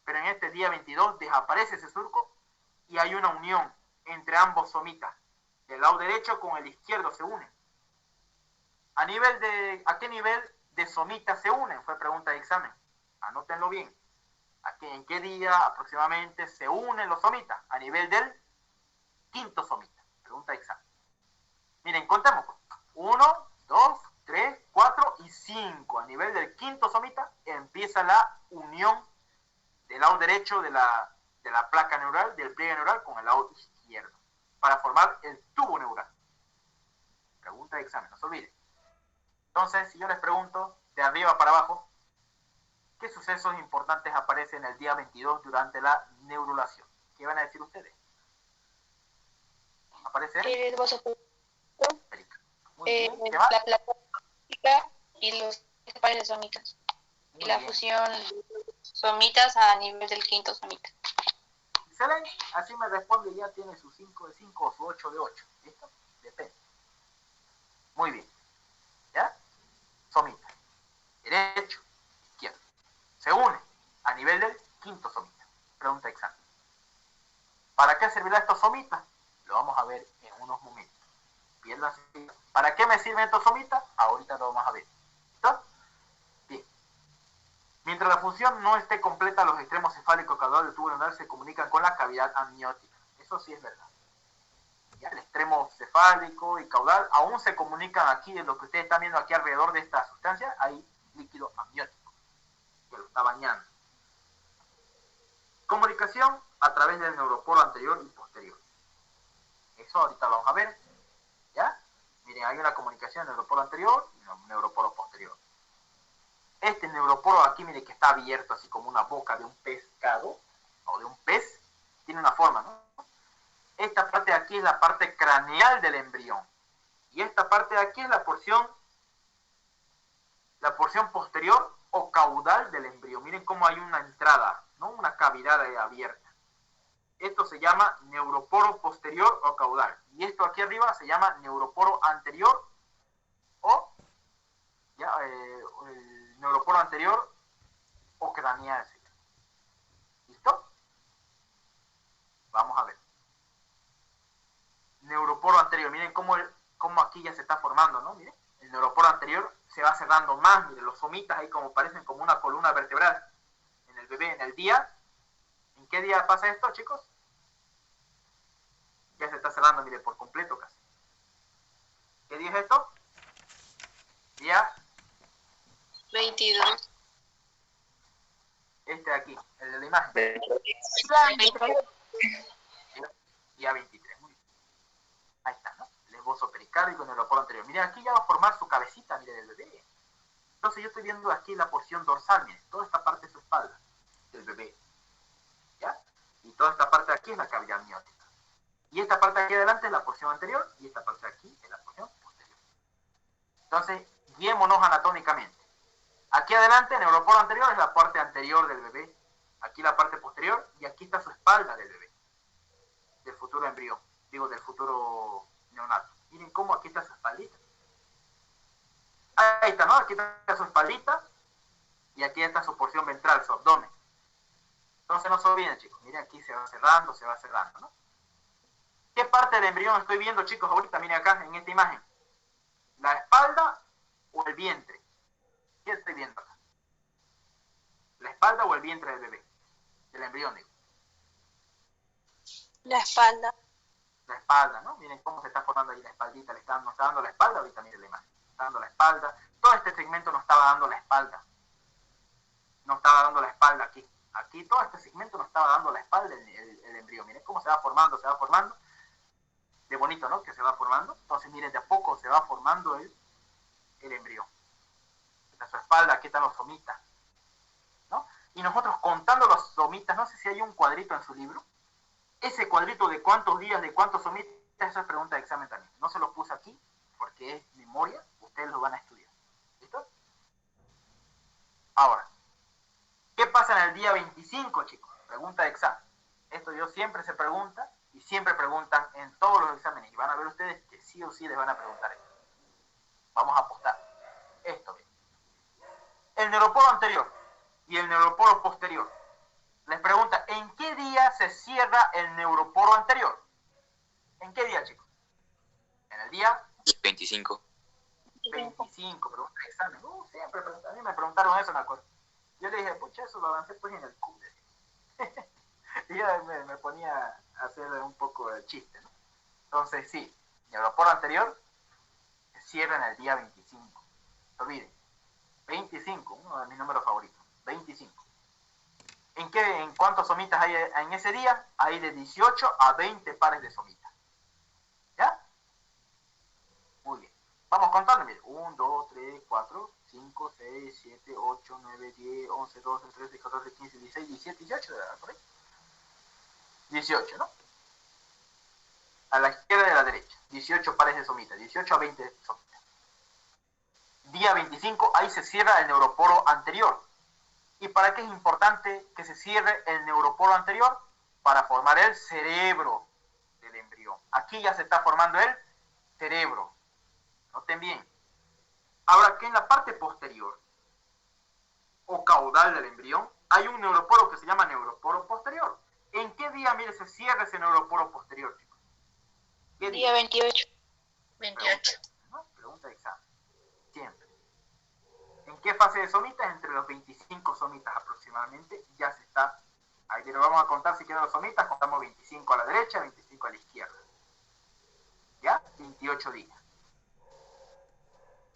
pero en este día 22 desaparece ese surco y hay una unión entre ambos somitas. Del lado derecho con el izquierdo se unen. ¿A qué nivel de somitas se unen? Fue pregunta de examen. Anótenlo bien. ¿En qué día aproximadamente se unen los somitas? A nivel del quinto somita. Pregunta de examen. Miren, contemos. 1, 2, 3, 4 y 5. A nivel del quinto somita empieza la unión del lado derecho de la placa neural, del pliegue neural, con el lado izquierdo, para formar el tubo neural. Pregunta de examen, no se olviden. Entonces, si yo les pregunto, de arriba para abajo, ¿qué sucesos importantes aparecen el día 22 durante la neurulación? ¿Qué van a decir ustedes? ¿Aparece? El esbozo pericárdico. Muy bien. ¿Qué más? la placa y los pares de somitas. Muy Y la bien. fusión de somitas a nivel del quinto somita. Excelente. Así me responde, ya tiene su 5 de 5 o su 8 de 8. ¿Listo? Depende. Muy bien. ¿Ya? Somita. Derecho, izquierdo. Se une a nivel del quinto somita. Pregunta de examen. ¿Para qué servirá estos somitas? Lo vamos a ver en unos momentos. Piérdanse. ¿Para qué me sirven estos somitas? Ahorita lo vamos a ver. ¿Listo? Bien. Mientras la función no esté completa, los extremos cefálico y caudal del tubo neural se comunican con la cavidad amniótica. Eso sí es verdad. ¿Ya? El extremo cefálico y caudal aún se comunican aquí, en lo que ustedes están viendo aquí alrededor de esta sustancia, hay líquido amniótico que lo está bañando. Comunicación a través del neuroporo anterior y posterior. Eso ahorita lo vamos a ver. ¿Ya? Miren, hay una comunicación neuroporo anterior y neuroporo posterior. Este neuroporo aquí, miren que está abierto así como una boca de un pescado o de un pez. Tiene una forma, ¿no? Esta parte de aquí es la parte craneal del embrión. Y esta parte de aquí es la porción posterior o caudal del embrión. Miren cómo hay una entrada, ¿no? Una cavidad ahí abierta. Esto se llama neuroporo posterior o caudal. Y esto aquí arriba se llama neuroporo anterior o ya, el neuroporo anterior o craneal. ¿Listo? Vamos a ver. Neuroporo anterior. Miren cómo aquí ya se está formando, ¿no? Miren, el neuroporo anterior se va cerrando más. Miren, los somitas ahí como parecen como una columna vertebral. En el bebé, en el día. ¿En qué día pasa esto, chicos? Ya se está cerrando, mire, por completo casi. ¿Qué día es esto? Día 22. Este de aquí, el de la imagen. Día 23. Muy bien. Ahí está, ¿no? El esbozo pericárdico en el neuroporo anterior. Miren, aquí ya va a formar su cabecita, mire, del bebé. Entonces yo estoy viendo aquí la porción dorsal, miren, toda esta parte de su espalda, del bebé. ¿Ya? Y toda esta parte de aquí es la cavidad amniótica. Y esta parte de aquí adelante es la porción anterior y esta parte de aquí es la porción posterior. Entonces, guiémonos anatómicamente. Aquí adelante, el neuroporo anterior es la parte anterior del bebé. Aquí la parte posterior y aquí está su espalda del bebé. Del futuro embrión. Digo, del futuro neonato. Miren cómo aquí está su espaldita. Ahí está, ¿no? Aquí está su espaldita y aquí está su porción ventral, su abdomen. Entonces no se olviden, chicos. Miren, aquí se va cerrando, ¿no? ¿Qué parte del embrión estoy viendo, chicos, ahorita? Miren acá, en esta imagen. ¿La espalda o el vientre? ¿Qué estoy viendo acá? ¿La espalda o el vientre del bebé? Del embrión, digo. La espalda. La espalda, ¿no? Miren cómo se está formando ahí la espaldita. Nos está dando la espalda, ahorita miren la imagen. Está dando la espalda. Todo este segmento nos estaba dando la espalda. No estaba dando la espalda aquí. Aquí todo este segmento nos estaba dando la espalda el embrión. Miren cómo se va formando, de bonito, ¿no? Que se va formando. Entonces, miren, de a poco se va formando el embrión. Esta es su espalda, aquí están los somitas, ¿no? Y nosotros contando los somitas, no sé si hay un cuadrito en su libro. Ese cuadrito de cuántos días, de cuántos somitas, esa es pregunta de examen también. No se los puse aquí porque es memoria, ustedes lo van a estudiar. ¿Listo? Ahora, ¿qué pasa en el día 25, chicos? Pregunta de examen. Esto yo siempre se pregunta y siempre preguntan en todos los exámenes. Y van a ver ustedes que sí o sí les van a preguntar esto. Vamos a apostar. Esto bien. El neuroporo anterior y el neuroporo posterior. Les pregunta, ¿en qué día se cierra el neuroporo anterior? ¿En qué día, chicos? En el día 25. 25, pregunta de examen. Siempre a mí me preguntaron eso, me acuerdo. Yo le dije, pucha, eso lo avancé pues en el Q. Y yo me ponía a hacer un poco de chiste, ¿no? Entonces, sí, el neuroporo anterior se cierra en el día 25. No olviden, 25, uno de mis números favoritos, 25. ¿En cuántos somitas hay en ese día? Hay de 18 a 20 pares de somitas. ¿Ya? Muy bien. Vamos contando, miren. 1, 2, 3, 4, 5, 6, 7, 8, 9, 10, 11, 12, 13, 14, 15, 16, 17, 18, ¿por ahí? 18, ¿no? A la izquierda y a la derecha. 18 pares de somitas. 18 a 20 somitas. Día 25, ahí se cierra el neuroporo anterior. ¿Y para qué es importante que se cierre el neuroporo anterior? Para formar el cerebro del embrión. Aquí ya se está formando el cerebro. Noten bien. Ahora, que en la parte posterior o caudal del embrión hay un neuroporo que se llama neuroporo posterior. ¿En qué día, mire, se cierra ese neuroporo posterior, chicos? ¿Qué día? 28. 28. ¿No? Pregunta de examen. Siempre. ¿En qué fase de somitas? Entre los 25 somitas aproximadamente ya se está. Ahí lo vamos a contar si quieren los somitas. Contamos 25 a la derecha, 25 a la izquierda. ¿Ya? 28 días.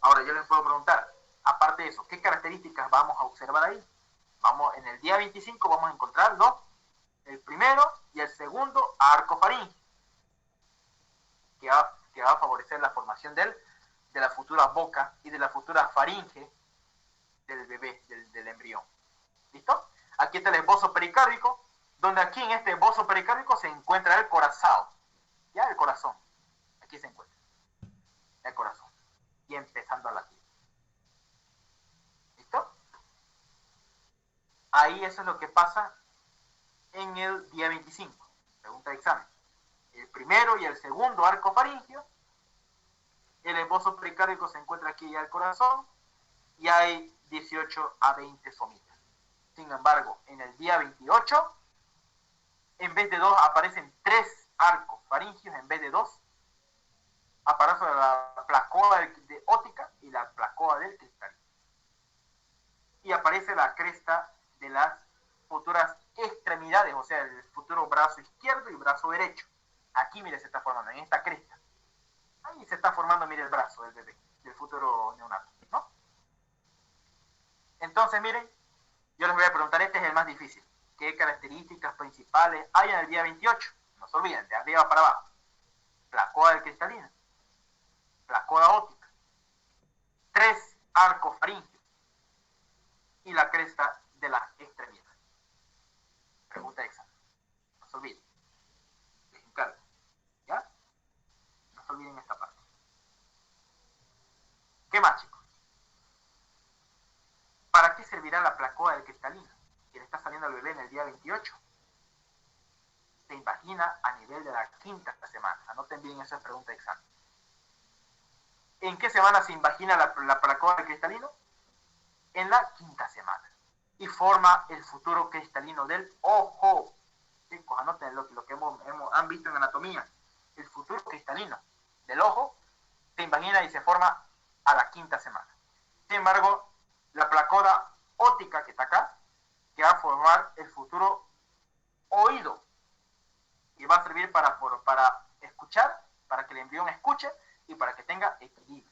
Ahora yo les puedo preguntar, aparte de eso, ¿qué características vamos a observar ahí? En el día 25 vamos a encontrar el primero y el segundo arco faríngeo, que va a favorecer la formación de la futura boca y de la futura faringe del bebé, del embrión. ¿Listo? Aquí está el esbozo pericárdico, donde aquí en este esbozo pericárdico se encuentra el corazón. ¿Ya? El corazón. Aquí se encuentra. El corazón. Y empezando a latir. ¿Listo? Ahí eso es lo que pasa en el día 25. Pregunta de examen. El primero y el segundo arco faríngeo. El esbozo pericárdico se encuentra aquí ya al corazón y hay 18 a 20 somitas. Sin embargo, en el día 28, en vez de 2 aparecen 3 arcos faringios en vez de 2. Aparece la placoa de óptica y la placoa del cristalino. Y aparece la cresta de las futuras extremidades, o sea, el futuro brazo izquierdo y brazo derecho. Aquí, mire, se está formando, en esta cresta. Ahí se está formando, mire, el brazo del bebé, del futuro neonato, ¿no? Entonces, miren, yo les voy a preguntar, este es el más difícil. ¿Qué características principales hay en el día 28? No se olviden, de arriba para abajo. Placoa del cristalino, placoa óptica, 3 arcos faringios y la cresta de las extremidades. Pregunta de examen. No se olviden. Les encargo. ¿Ya? No se olviden esta parte. ¿Qué más, chicos? ¿Para qué servirá la placoa del cristalino que le está saliendo al bebé en el día 28? Se invagina a nivel de la 5ª semana. Anoten bien, esa es pregunta de examen. ¿En qué semana se invagina la placoa del cristalino? En la 5ª semana. Y forma el futuro cristalino del ojo. Chicos, anoten lo que han visto en anatomía. El futuro cristalino del ojo se invagina y se forma a la 5ª semana. Sin embargo, la placoa óptica que está acá, que va a formar el futuro oído y va a servir para escuchar, para que el embrión escuche y para que tenga equilibrio.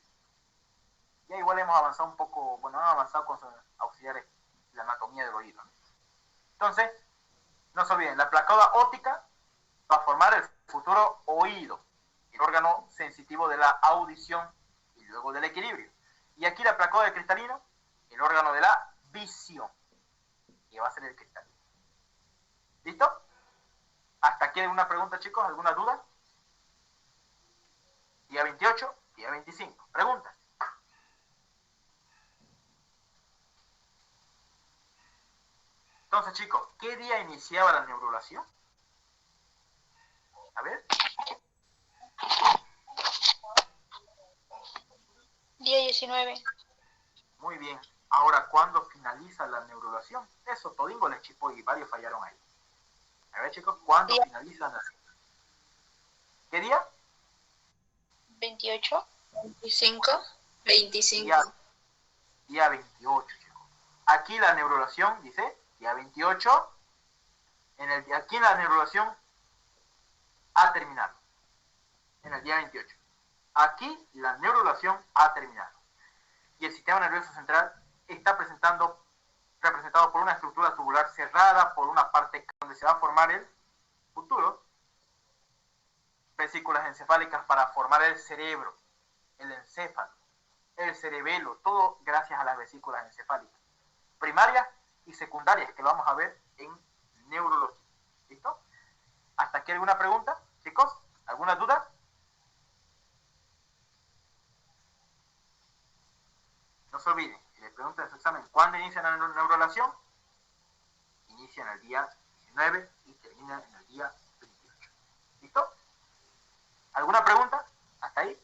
Ya igual hemos avanzado un poco, bueno, hemos avanzado con auxiliares la anatomía del oído. Entonces, no se olviden, la placoa óptica va a formar el futuro oído, el órgano sensitivo de la audición y luego del equilibrio. Y aquí la placoa del cristalino, el órgano de la visión, que va a ser el cristalino. ¿Listo? ¿Hasta aquí alguna pregunta, chicos? ¿Alguna duda? Día 28, día 25. ¿Preguntas? Entonces, chicos, ¿qué día iniciaba la neurulación? A ver. Día 19. Muy bien. Ahora, ¿cuándo finaliza la neurulación? Eso, todingo les chipó y varios fallaron ahí. A ver, chicos, ¿cuándo finaliza la... ¿Qué día? 28. 25. 25. Día 28, chicos. Aquí la neurulación, dice, día 28. Aquí la neurulación ha terminado. En el día 28. Aquí la neurulación ha terminado. Y el sistema nervioso central está representado por una estructura tubular cerrada, por una parte donde se va a formar el futuro, vesículas encefálicas para formar el cerebro, el encéfalo, el cerebelo, todo gracias a las vesículas encefálicas, primarias y secundarias, que lo vamos a ver en neurología. ¿Listo? ¿Hasta aquí alguna pregunta, chicos? ¿Alguna duda? No se olviden, si les preguntan en su examen, ¿cuándo inicia la neurulación? Inicia en el día 19 y termina en el día 28. ¿Listo? ¿Alguna pregunta? ¿Hasta ahí?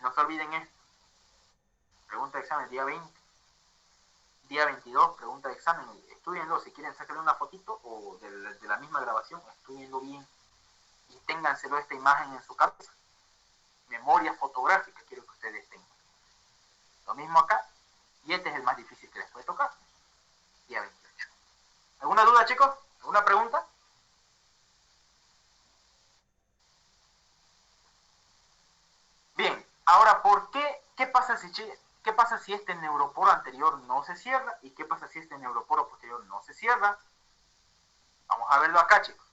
No se olviden esto. Pregunta de examen día 20. Día 22, pregunta de examen. Estúdienlo, si quieren sacarle una fotito o de la misma grabación, estúdienlo bien. Y ténganselo esta imagen en su cabeza. Memoria fotográfica quiero que ustedes tengan. Lo mismo acá. Y este es el más difícil que les puede tocar. Día 28. ¿Alguna duda, chicos? ¿Alguna pregunta? Bien. Ahora, ¿por qué? ¿Qué pasa si este neuroporo anterior no se cierra? ¿Y qué pasa si este neuroporo posterior no se cierra? Vamos a verlo acá, chicos.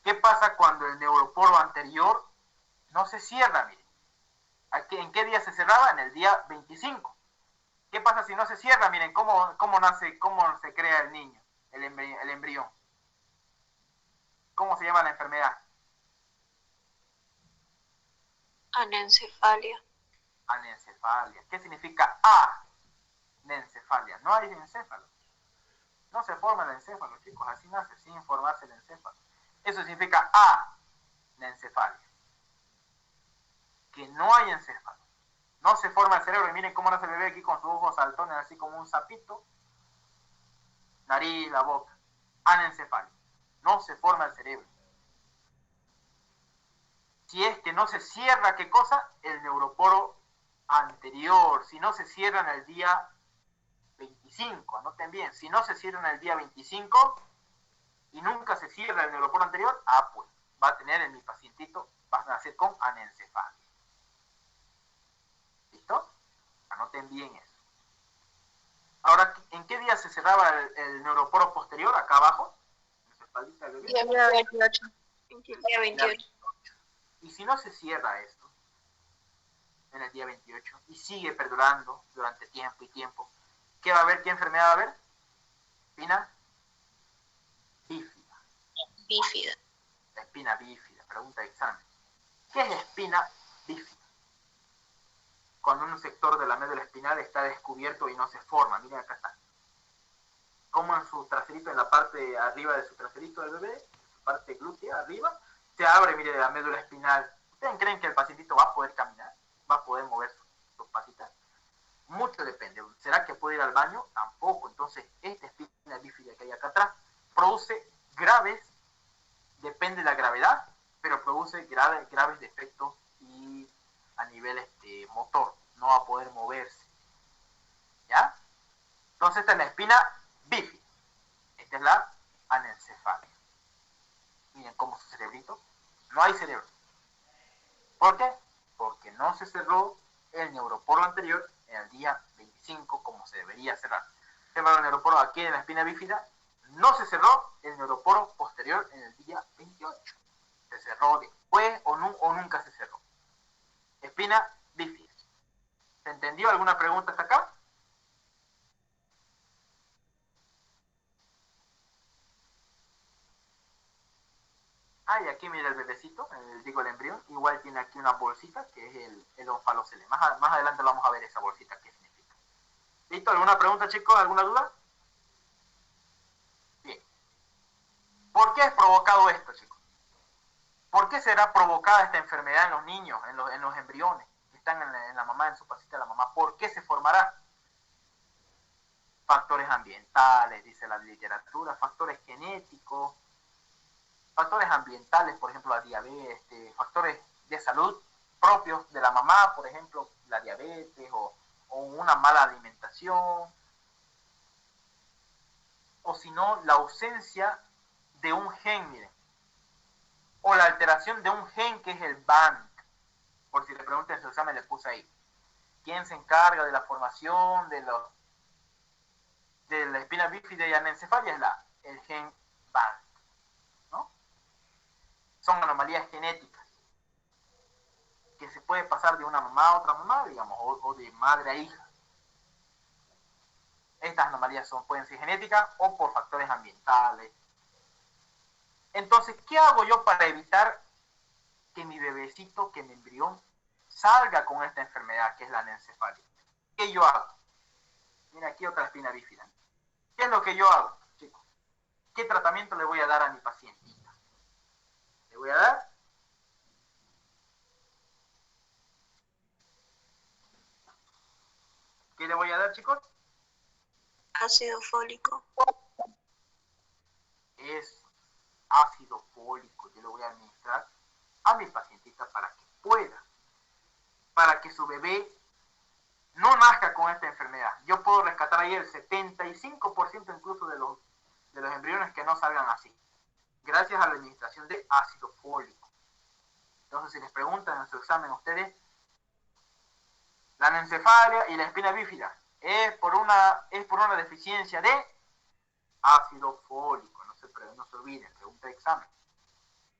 ¿Qué pasa cuando el neuroporo anterior no se cierra? Miren. ¿En qué día se cerraba? En el día 25. ¿Qué pasa si no se cierra? Miren, ¿cómo nace, cómo se crea el niño, el embrión? ¿Cómo se llama la enfermedad? Anencefalia. Anencefalia. ¿Qué significa A? nencefalia. No hay encéfalo. No se forma el encéfalo, chicos. Así nace, sin formarse el encéfalo. Eso significa anencefalia. Que no hay encéfalo. No se forma el cerebro. Y miren cómo nace el bebé aquí con sus ojos saltones, así como un sapito. Nariz, la boca. Anencefalia. No se forma el cerebro. Si es que no se cierra, ¿qué cosa? El neuroporo anterior. Si no se cierra en el día 25, anoten bien, si no se cierra en el día 25 y nunca se cierra el neuroporo anterior, pues va a tener en mi pacientito, va a nacer con anencefalia. ¿Listo? Anoten bien eso. Ahora, ¿en qué día se cerraba el neuroporo posterior? Acá abajo. En su espaldita del bebé. Día 28. Día 28. Y si no se cierra esto en el día 28 y sigue perdurando durante tiempo y tiempo, ¿qué va a haber? ¿Qué enfermedad va a haber? Espina bífida. Bífida. La espina bífida, pregunta de examen. ¿Qué es la espina bífida? Cuando un sector de la médula espinal está descubierto y no se forma. Miren, acá está. Como en su traserito, en la parte arriba de su traserito del bebé, en su parte glútea arriba, se abre, mire, la médula espinal. ¿Ustedes creen que el pacientito va a poder caminar? ¿Va a poder mover sus patitas? Mucho depende. ¿Será que puede ir al baño? Tampoco. Entonces, esta espina bífida que hay acá atrás produce graves, depende de la gravedad, pero produce graves defectos y a nivel motor. No va a poder moverse. ¿Ya? Entonces, esta es la espina bífida. Esta es la anencefalia. Miren cómo su cerebrito. No hay cerebro. ¿Por qué? Porque no se cerró el neuroporo anterior en el día 25 como se debería cerrar. Se cerró el neuroporo aquí en la espina bífida. No se cerró el neuroporo posterior en el día 28. Se cerró después o nunca se cerró. Espina bífida. ¿Se entendió? ¿Alguna pregunta hasta acá? Y aquí mira el bebecito, digo el embrión, igual tiene aquí una bolsita que es el onfalocele. Más adelante vamos a ver esa bolsita, qué significa. ¿Listo? ¿Alguna pregunta, chicos? ¿Alguna duda? Bien. ¿Por qué es provocado esto, chicos? ¿Por qué será provocada esta enfermedad en los niños, en los embriones que están en la mamá, en su pancita de la mamá? ¿Por qué se formará? Factores ambientales, dice la literatura, factores genéticos, factores ambientales, por ejemplo, la diabetes, factores de salud propios de la mamá, por ejemplo, la diabetes o una mala alimentación, o si no, la ausencia de un gen, miren, o la alteración de un gen que es el BANC, por si le preguntan en su examen, le puse ahí. ¿Quién se encarga de la formación de la espina bífida y anencefalia? Es el gen BANC. Son anomalías genéticas que se puede pasar de una mamá a otra mamá, digamos, o de madre a hija. Estas anomalías pueden ser genéticas o por factores ambientales. Entonces, ¿qué hago yo para evitar que mi bebecito, que mi embrión, salga con esta enfermedad que es la anencefalia? ¿Qué yo hago? Mira, aquí otra espina bífida. ¿Qué es lo que yo hago, chicos? ¿Qué tratamiento le voy a dar a mi paciente? Le voy a dar ¿qué le voy a dar, chicos? Ácido fólico. Es ácido fólico. Yo le voy a administrar a mi pacientita para que su bebé no nazca con esta enfermedad. Yo puedo rescatar ahí el 75% incluso de los embriones que no salgan así, gracias a la administración de ácido fólico. Entonces, si les preguntan en su examen a ustedes, la anencefalia y la espina bífida es por una deficiencia de ácido fólico. No se olviden, pregunta de examen.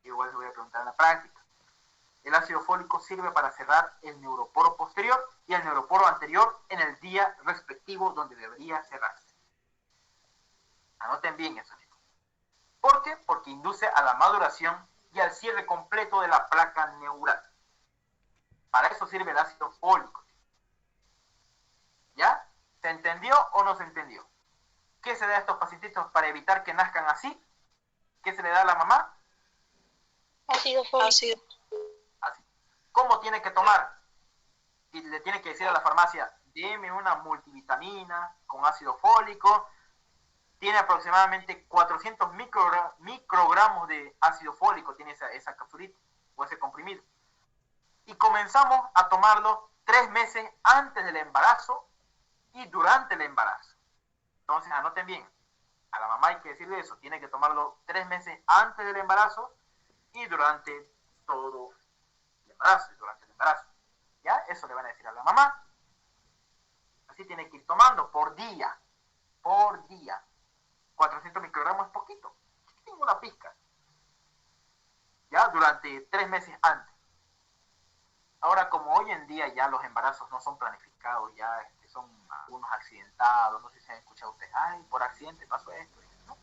Igual les voy a preguntar en la práctica. El ácido fólico sirve para cerrar el neuroporo posterior y el neuroporo anterior en el día respectivo donde debería cerrarse. Anoten bien eso, chicos. ¿Por qué? Porque induce a la maduración y al cierre completo de la placa neural. Para eso sirve el ácido fólico. ¿Ya? ¿Se entendió no se entendió? ¿Qué se le da a estos pacientitos para evitar que nazcan así? ¿Qué se le da a la mamá? Ácido fólico. Ácido. Así. ¿Cómo tiene que tomar? Y le tiene que decir a la farmacia, deme una multivitamina con ácido fólico. Tiene aproximadamente 400 microgramos de ácido fólico, tiene esa capsulita o ese comprimido. Y comenzamos a tomarlo 3 meses antes del embarazo y durante el embarazo. Entonces, anoten bien, a la mamá hay que decirle eso, tiene que tomarlo 3 meses antes del embarazo y durante todo el embarazo, ¿ya? Eso le van a decir a la mamá. Así tiene que ir tomando por día. 400 microgramos es poquito, tengo una pizca. Ya, durante 3 meses antes. Ahora, como hoy en día ya los embarazos no son planificados, ya son algunos accidentados, no sé si han escuchado ustedes, ay, por accidente pasó esto, ¿no?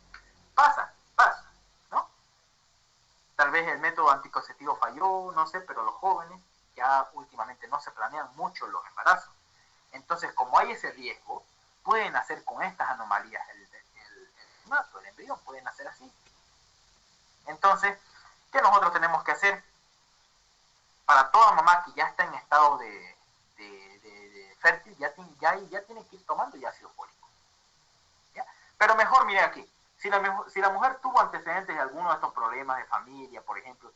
Pasa, ¿no? Tal vez el método anticonceptivo falló, no sé, pero los jóvenes ya últimamente no se planean mucho los embarazos. Entonces, como hay ese riesgo, pueden hacer con estas anomalías el embrión, pueden hacer así. Entonces, ¿qué nosotros tenemos que hacer? Para toda mamá que ya está en estado de fértil, ya tiene que ir tomando ya ácido fólico. ¿Ya? Pero mejor, mire aquí, si la mujer tuvo antecedentes de alguno de estos problemas de familia, por ejemplo,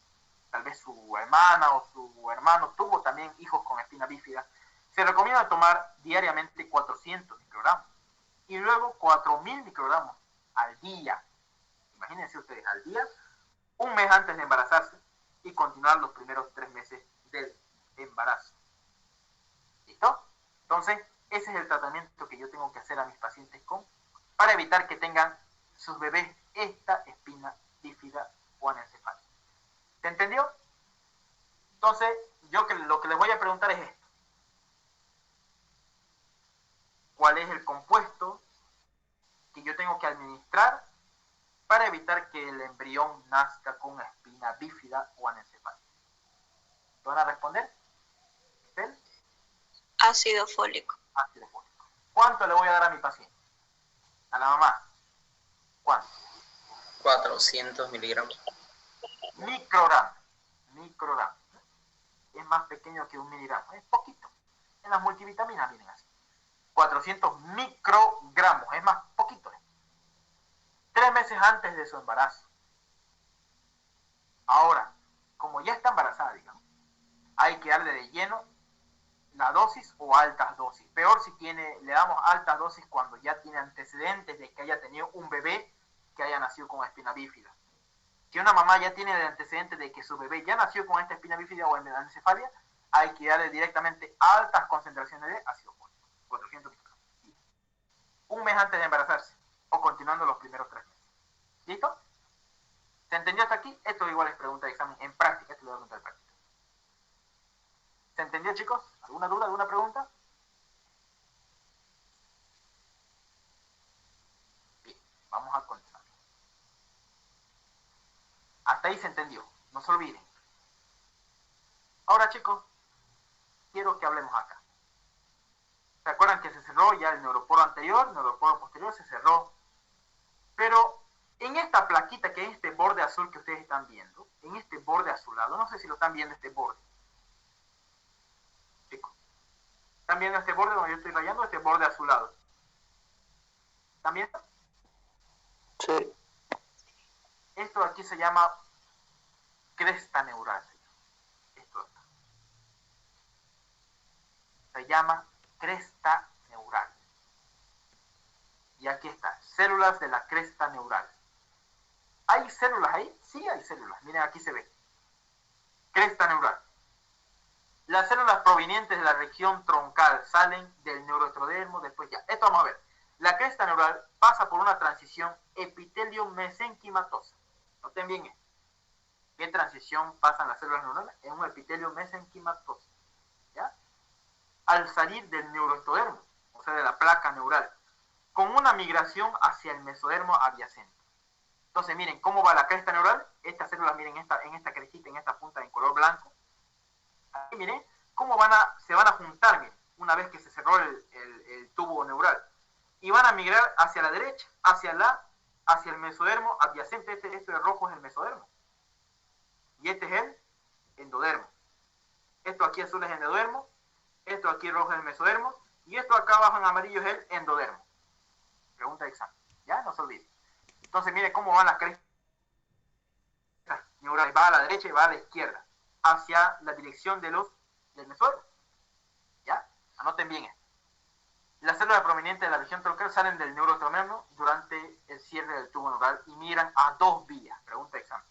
tal vez su hermana o su hermano tuvo también hijos con espina bífida, se recomienda tomar diariamente 400 microgramos y luego 4000 microgramos al día. Imagínense ustedes, al día, un mes antes de embarazarse y continuar los primeros 3 meses del embarazo. ¿Listo? Entonces, ese es el tratamiento que yo tengo que hacer a mis pacientes para evitar que tengan sus bebés esta espina bífida o anencefálica. ¿Se entendió? Entonces, yo lo que les voy a preguntar es esto. ¿Cuál es el compuesto que yo tengo que administrar para evitar que el embrión nazca con espina bífida o anencefálica? ¿Te van a responder? ¿Estel? Ácido fólico. Ácido fólico. ¿Cuánto le voy a dar a mi paciente? A la mamá. ¿Cuánto? 400 miligramos. Microgramos. Es más pequeño que un miligramo. Es poquito. En las multivitaminas vienen así. 400 microgramos. Es más poquito. 3 meses antes de su embarazo. Ahora, como ya está embarazada, digamos, hay que darle de lleno la dosis o altas dosis. Peor si le damos altas dosis cuando ya tiene antecedentes de que haya tenido un bebé que haya nacido con espina bífida. Si una mamá ya tiene el antecedente de que su bebé ya nació con esta espina bífida o anencefalia, hay que darle directamente altas concentraciones de ácido fólico, 400 microgramos. Un mes antes de embarazarse o continuando los primeros 3 meses. ¿Listo? ¿Se entendió hasta aquí? Esto igual es pregunta de examen en práctica. Esto lo voy a preguntar en práctica. ¿Se entendió, chicos? ¿Alguna duda, alguna pregunta? Bien, vamos a continuar. Hasta ahí se entendió. No se olviden. Ahora, chicos, quiero que hablemos acá. ¿Se acuerdan que se cerró ya el neuroporo anterior, el neuroporo posterior se cerró? Pero en esta plaquita, que es este borde azul que ustedes están viendo, en este borde azulado, no sé si lo están viendo este borde. Chicos, ¿están viendo este borde donde yo estoy rayando? Este borde azulado. ¿Están viendo? Sí. Esto de aquí se llama cresta neural. Esto de acá. Se llama cresta neural. Y aquí está, células de la cresta neural. ¿Hay células ahí? Sí hay células. Miren, aquí se ve. Cresta neural. Las células provenientes de la región troncal salen del neuroestrodermo, después ya. Esto vamos a ver. La cresta neural pasa por una transición epitelio-mesenquimatosa. Noten bien esto. ¿Qué transición pasan las células neuronales? En un epitelio-mesenquimatosa. ¿Ya? Al salir del neuroestrodermo, o sea, de la placa neural, con una migración hacia el mesodermo adyacente. Entonces, miren cómo va la cresta neural. Estas células, miren, en esta crestita, en esta punta en color blanco. Aquí, miren, cómo se van a juntar, miren, una vez que se cerró el tubo neural. Y van a derecha, hacia el mesodermo adyacente. Este de rojo es el mesodermo. Y este es el endodermo. Esto aquí azul es el endodermo, esto aquí rojo es el mesodermo, y esto acá abajo en amarillo es el endodermo. Pregunta de examen. ¿Ya? No se olvide. Entonces, mire cómo van las crestas neurales. Va a la derecha y va a la izquierda, hacia la dirección del mesodermo. ¿Ya? Anoten bien esto. Las células provenientes de la región troncal salen del neurotromerno durante el cierre del tubo neural y migran a dos vías. Pregunta de examen.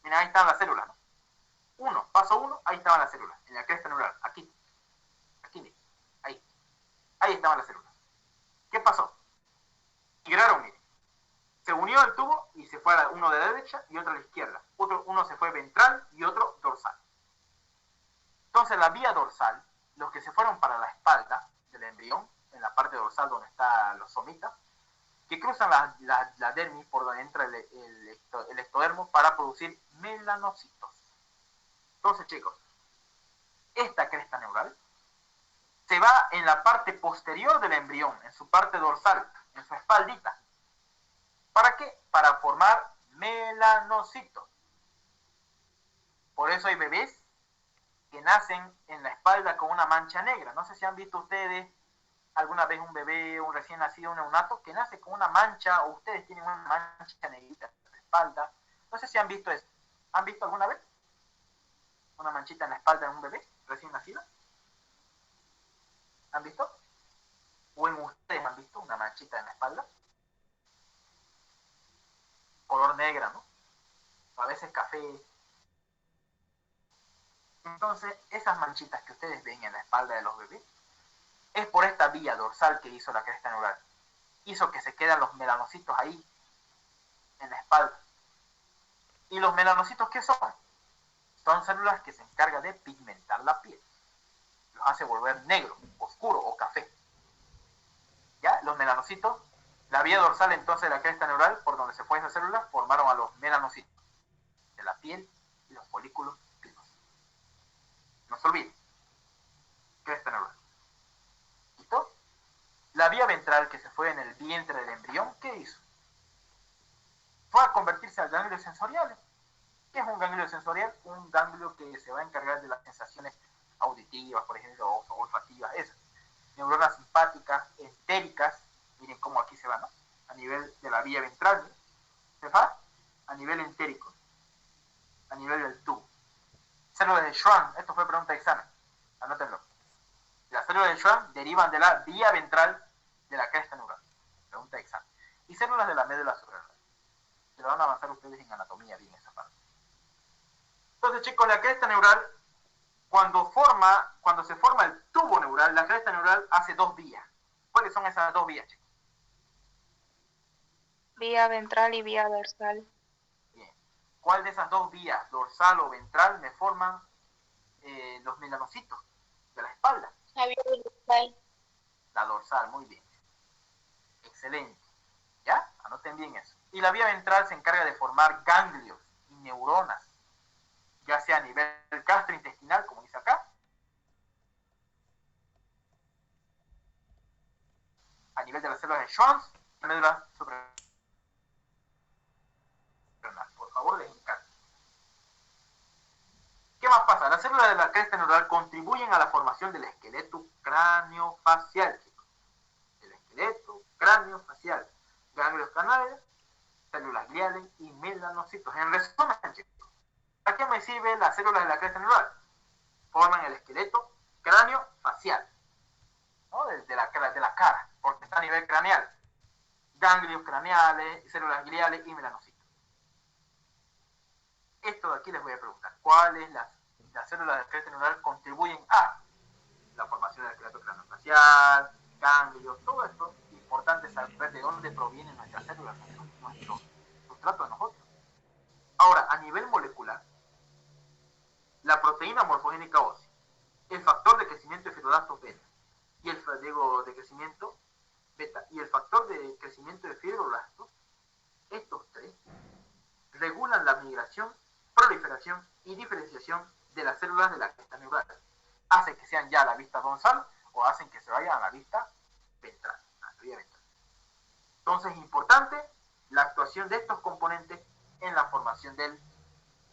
Miren, ahí están las células, ¿no? Paso 1, ahí estaban las células, en la cresta neural, aquí, ahí estaban las células. ¿Qué pasó? Migraron, miren. Se unió el tubo y se fue uno de la derecha y otro a la izquierda. Uno se fue ventral y otro dorsal. Entonces la vía dorsal, los que se fueron para la espalda del embrión, en la parte dorsal donde están los somitas, que cruzan la dermis por donde entra el ectodermo para producir melanocitos. Entonces, chicos, esta cresta neural se va en la parte posterior del embrión, en su parte dorsal, en su espaldita. ¿Para qué? Para formar melanocitos. Por eso hay bebés que nacen en la espalda con una mancha negra. No sé si han visto ustedes alguna vez un bebé, un recién nacido, un neonato, que nace con una mancha, o ustedes tienen una mancha negrita en la espalda. No sé si han visto eso. ¿Han visto alguna vez una manchita en la espalda de un bebé recién nacido? ¿Han visto? ¿O en ustedes han visto una manchita en la espalda? Color negra, ¿no? O a veces café. Entonces, esas manchitas que ustedes ven en la espalda de los bebés, es por esta vía dorsal que hizo la cresta neural. Hizo que se quedan los melanocitos ahí, en la espalda. ¿Y los melanocitos qué son? Son células que se encargan de pigmentar la piel. Los hace volver negro, oscuro o café. ¿Ya? Los melanocitos, la vía dorsal entonces de la cresta neural, por donde se fue esa célula, formaron a los melanocitos de la piel y los folículos pilosos. No se olviden. Cresta neural. ¿Listo? La vía ventral que se fue en el vientre del embrión, ¿qué hizo? Fue a convertirse al ganglio sensorial. ¿Qué es un ganglio sensorial? Un ganglio que se va a encargar de las sensaciones auditivas, por ejemplo, o olfativas, esas. Neuronas simpáticas, entéricas, miren cómo aquí se va, ¿no? A nivel de la vía ventral, ¿no? Se va a nivel entérico, a nivel del tubo. Células de Schwann, esto fue pregunta de examen, anótenlo. Las células de Schwann derivan de la vía ventral de la cresta neural, pregunta de examen. Y células de la médula suprarrenal. Se lo van a avanzar ustedes en anatomía bien esa parte. Entonces, chicos, la cresta neural, cuando se forma el tubo neural, la cresta neural hace dos vías. ¿Cuáles son esas dos vías, chicos? Vía ventral y vía dorsal. Bien. ¿Cuál de esas dos vías, dorsal o ventral, me forman los melanocitos de la espalda? La vía dorsal. La dorsal, muy bien. Excelente. ¿Ya? Anoten bien eso. Y la vía ventral se encarga de formar ganglios y neuronas, ya sea a nivel gastrointestinal, como dice acá, a nivel de las células de Schwann, y médula suprarrenal. Por favor, les encargo. ¿Qué más pasa? Las células de la cresta neural contribuyen a la formación del esqueleto craniofacial, chicos. El esqueleto craniofacial, ganglios canales, células gliales y melanocitos. En resumen, chicos, ¿para qué me sirven las células de la cresta neural? Forman el esqueleto cráneo-facial, ¿no? de la cara, porque está a nivel craneal. Ganglios craneales, células gliales y melanocitos. Esto de aquí les voy a preguntar. ¿Cuáles las células de la cresta neural contribuyen a la formación del esqueleto cráneo-facial, ganglios, todo esto? Importante saber de dónde provienen nuestras células, nuestro sustrato de nosotros. Ahora, a nivel molecular, la proteína morfogénica ósea, el factor de crecimiento de fibroblastos beta y el de crecimiento beta y el factor de crecimiento de fibroblastos, estos tres regulan la migración, proliferación y diferenciación de las células de la cresta neural. Hacen que sean ya a la vista dorsal o hacen que se vayan a la vista ventral, a la vía ventral. Entonces es importante la actuación de estos componentes en la formación de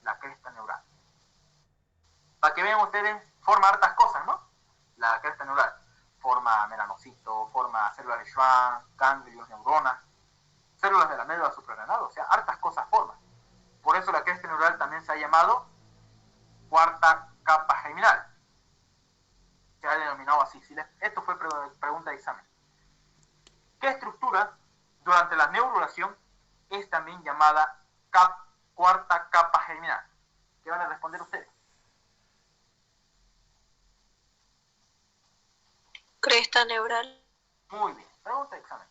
la cresta neural. Para que vean ustedes, forma hartas cosas, ¿no? La cresta neural forma melanocitos, forma células de Schwann, ganglios, neuronas, células de la médula suprarrenal, o sea, hartas cosas forman. Por eso la cresta neural también se ha llamado cuarta capa germinal. Se ha denominado así. Esto fue pregunta de examen. ¿Qué estructura durante la neurulación es también llamada cuarta capa germinal? ¿Qué van a responder ustedes? Cresta neural. Muy bien. Pregunta de examen.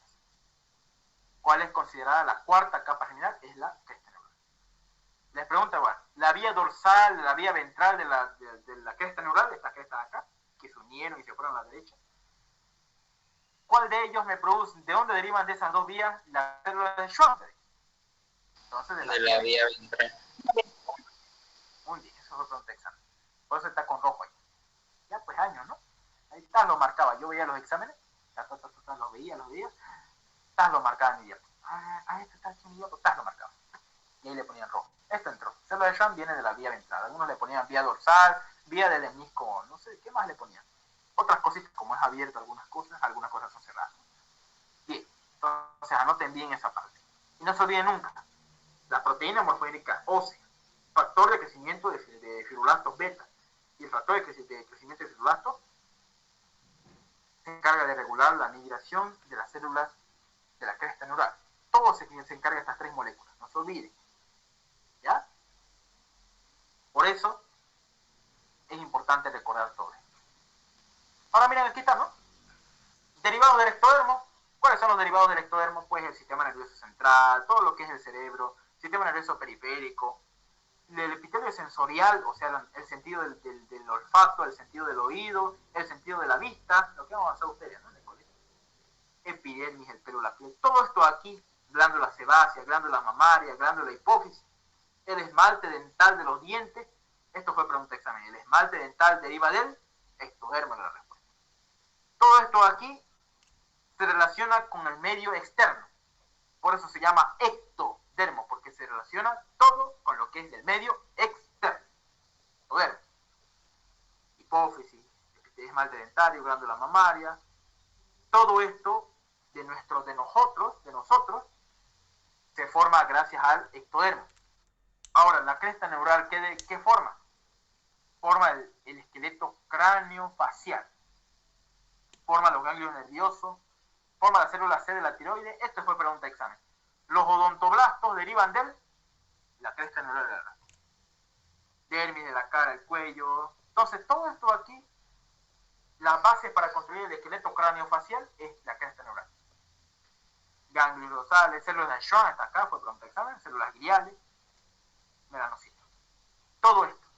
¿Cuál es considerada la cuarta capa germinal? Es la cresta neural. Les pregunto igual. La vía dorsal, la vía ventral de la cresta neural, esta cresta de acá, que se unieron y se fueron a la derecha. ¿Cuál de ellos me produce? ¿De dónde derivan de esas dos vías las células de Schwann? Entonces, De la vía ventral. Muy bien, eso fue pregunta de examen. Por eso está con rojo ahí. Ya, pues años, ¿no? Ahí está, lo marcaba. Yo veía los exámenes, los veía, lo marcaba en mi diapo. Esto está aquí en mi diapo, lo marcaba. Y ahí le ponían rojo. Esto entró. Célula de Schwann viene de la vía ventral. Algunos le ponían vía dorsal, vía de lemnisco, no sé, ¿qué más le ponían? Otras cositas, como es abierto algunas cosas son cerradas. Bien, entonces anoten bien esa parte. Y no se olviden nunca, la proteína morfogénica ósea, factor de crecimiento de fibrolastos beta y el factor de crecimiento de fibrolastos se encarga de regular la migración de las células de la cresta neural. Todo se encarga de estas tres moléculas, no se olviden. ¿Ya? Por eso es importante recordar todo esto. Ahora miren, aquí está, ¿no? Derivados del ectodermo. ¿Cuáles son los derivados del ectodermo? Pues el sistema nervioso central, todo lo que es el cerebro, sistema nervioso periférico, el epitelio sensorial, o sea, el sentido del olfato, el sentido del oído, el sentido de la vista, lo que vamos a hacer ustedes, ¿no? En el colegio. Epidermis, el pelo, la piel, todo esto aquí, glándula sebácea, glándula mamaria, glándula hipófisis, el esmalte dental de los dientes. Esto fue pregunta de examen. El esmalte dental deriva del ectodermo de la respuesta. Todo esto aquí se relaciona con el medio externo. Por eso se llama ectodermo, porque se relaciona todo con lo que es del medio externo. Ectodermo. Hipófisis, esmalte dentario, glándula mamaria. Todo esto de nosotros, se forma gracias al ectodermo. Ahora, la cresta neural, ¿qué forma? Forma el esqueleto cráneo-facial. Forma los ganglios nerviosos, forma la célula C de la tiroides. Esto fue pregunta de examen. Los odontoblastos derivan de la cresta neural de la rata. Dermis de la cara, el cuello. Entonces, todo esto aquí, la base para construir el esqueleto cráneo-facial es la cresta neural. Ganglios dorsales, células de Schwann, hasta acá fue pregunta de examen, células gliales, melanocitos. Todo esto,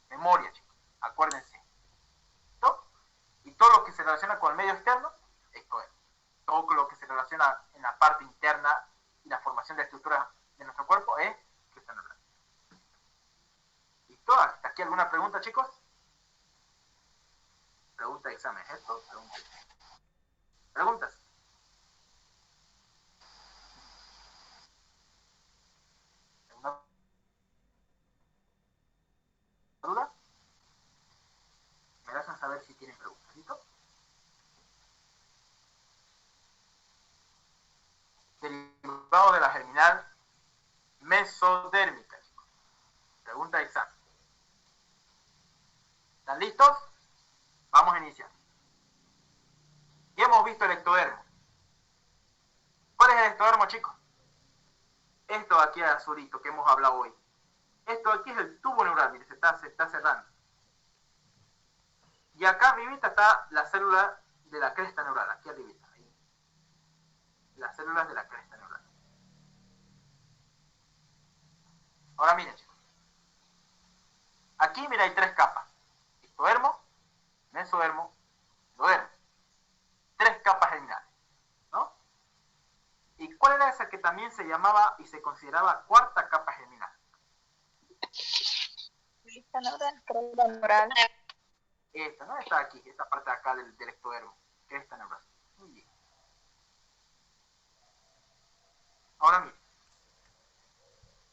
memoria, chicos, acuérdense. Y todo lo que se relaciona con el medio externo, esto es. Todo lo que se relaciona en la parte interna y la formación de estructuras de nuestro cuerpo es cresta neural. ¿Listo? ¿Hasta aquí alguna pregunta, chicos? Pregunta de examen, ¿esto? ¿Preguntas? ¿Alguna duda? Me dejan saber si tienen preguntas. ¿Listo? Derivado de la germinal mesodérmica, chicos. Pregunta de examen. ¿Están listos? Vamos a iniciar. Ya hemos visto el ectodermo. ¿Cuál es el ectodermo, chicos? Esto de aquí es azulito que hemos hablado hoy. Esto de aquí es el tubo neural, mire, se está cerrando. Y acá arribita está la célula de la cresta neural, aquí arribita. Ahí. Las células de la cresta neural. Ahora miren, chicos. Aquí, mira, hay tres capas. Ectodermo, mesodermo, endodermo. Tres capas germinales, ¿no? ¿Y cuál era esa que también se llamaba y se consideraba cuarta capa germinal? Cresta neural. Esta, ¿no? Esta aquí, esta parte de acá del ectodermo. Cresta neural. Muy bien. Ahora miren,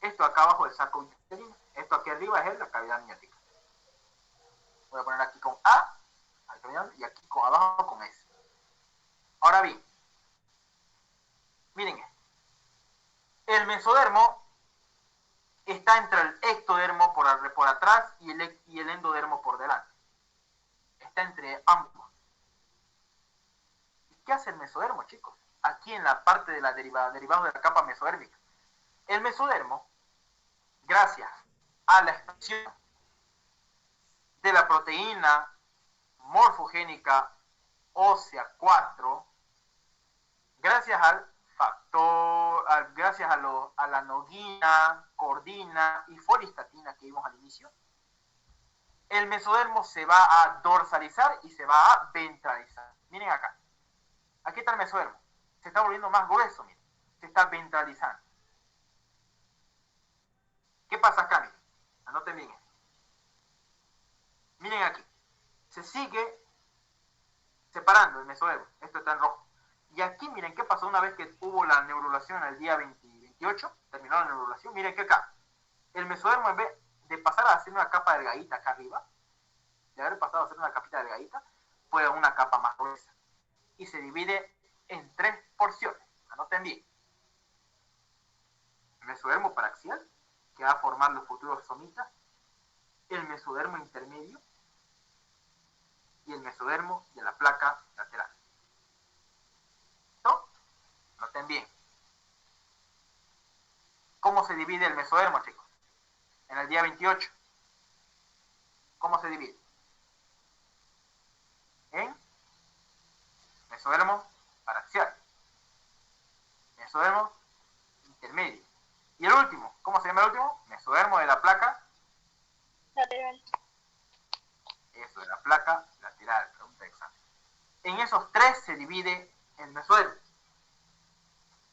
esto acá abajo es el saco uterino, esto aquí arriba es la cavidad amniótica. Voy a poner aquí con A, y aquí con abajo con S. Ahora bien, miren esto. El mesodermo está entre el ectodermo por atrás y el endodermo por delante. Está entre ambos. ¿Y qué hace el mesodermo, chicos? Aquí en la parte de la derivados de la capa mesodérmica. El mesodermo, gracias a la expresión de la proteína morfogénica ósea 4, gracias al factor, gracias a la noguina, cordina y folistatina que vimos al inicio, el mesodermo se va a dorsalizar y se va a ventralizar. Miren acá. Aquí está el mesodermo. Se está volviendo más grueso, miren. Se está ventralizando. ¿Qué pasa acá, miren? Anoten bien esto. Miren aquí. Se sigue separando el mesodermo. Esto está en rojo. Y aquí, miren qué pasó una vez que hubo la neurulación el día 28. Terminó la neurulación. Miren que acá. El mesodermo, en vez de pasar a hacer una capa delgadita acá arriba, de haber pasado a hacer una capita delgadita, fue una capa más gruesa. Y se divide en 3 porciones. Anoten bien. El mesodermo paraxial, que va a formar los futuros somitas, el mesodermo intermedio y el mesodermo de la placa lateral. ¿No? Anoten bien. ¿Cómo se divide el mesodermo, chicos? En el día 28. ¿Cómo se divide? En mesodermo paraxial, mesodermo intermedio. Y el último, ¿cómo se llama el último? Mesodermo de la placa lateral. Eso, de la placa lateral, pregunta de examen. En esos 3 se divide el mesodermo.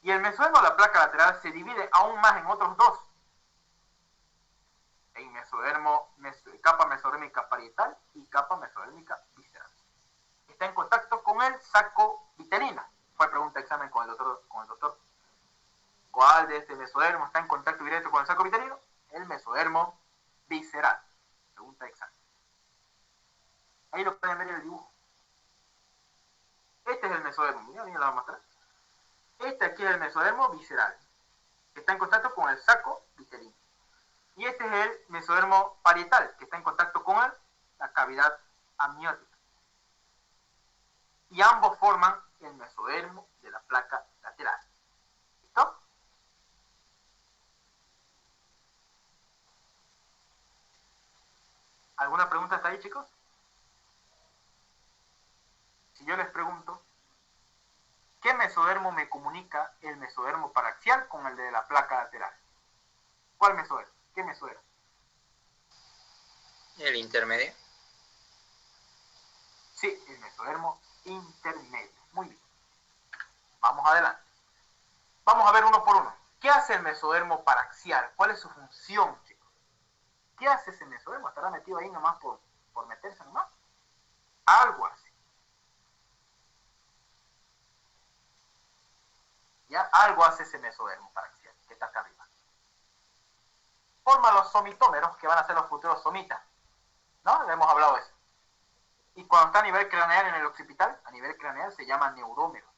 Y el mesodermo de la placa lateral se divide aún más en otros 2. En mesodermo, capa mesodérmica parietal y capa mesodérmica visceral. Está en contacto con el saco vitelina. Fue pregunta de examen con el doctor. ¿Cuál de este mesodermo está en contacto directo con el saco vitelino? El mesodermo visceral. Pregunta de examen. Ahí lo pueden ver en el dibujo. Este es el mesodermo. Mira, lo voy a mostrar. Este aquí es el mesodermo visceral, que está en contacto con el saco vitelino. Y este es el mesodermo parietal, que está en contacto con la cavidad amniótica. Y ambos forman el mesodermo de la placa lateral. ¿Listo? ¿Alguna pregunta hasta ahí, chicos? Si yo les pregunto, ¿qué mesodermo me comunica el mesodermo paraxial con el de la placa lateral? ¿Cuál mesodermo? ¿Qué mesodermo? El intermedio. Sí, el mesodermo intermedio. Muy bien. Vamos adelante. Vamos a ver uno por uno. ¿Qué hace el mesodermo paraxial? ¿Cuál es su función, chicos? ¿Qué hace ese mesodermo? ¿Estará metido ahí nomás por meterse nomás? Algo así. ¿Ya? Algo hace ese mesodermo paraxial, que está acá arriba. Forma los somitómeros, que van a ser los futuros somitas. ¿No? Hemos hablado de eso. Y cuando está a nivel craneal en el occipital, a nivel craneal se llama neurómero.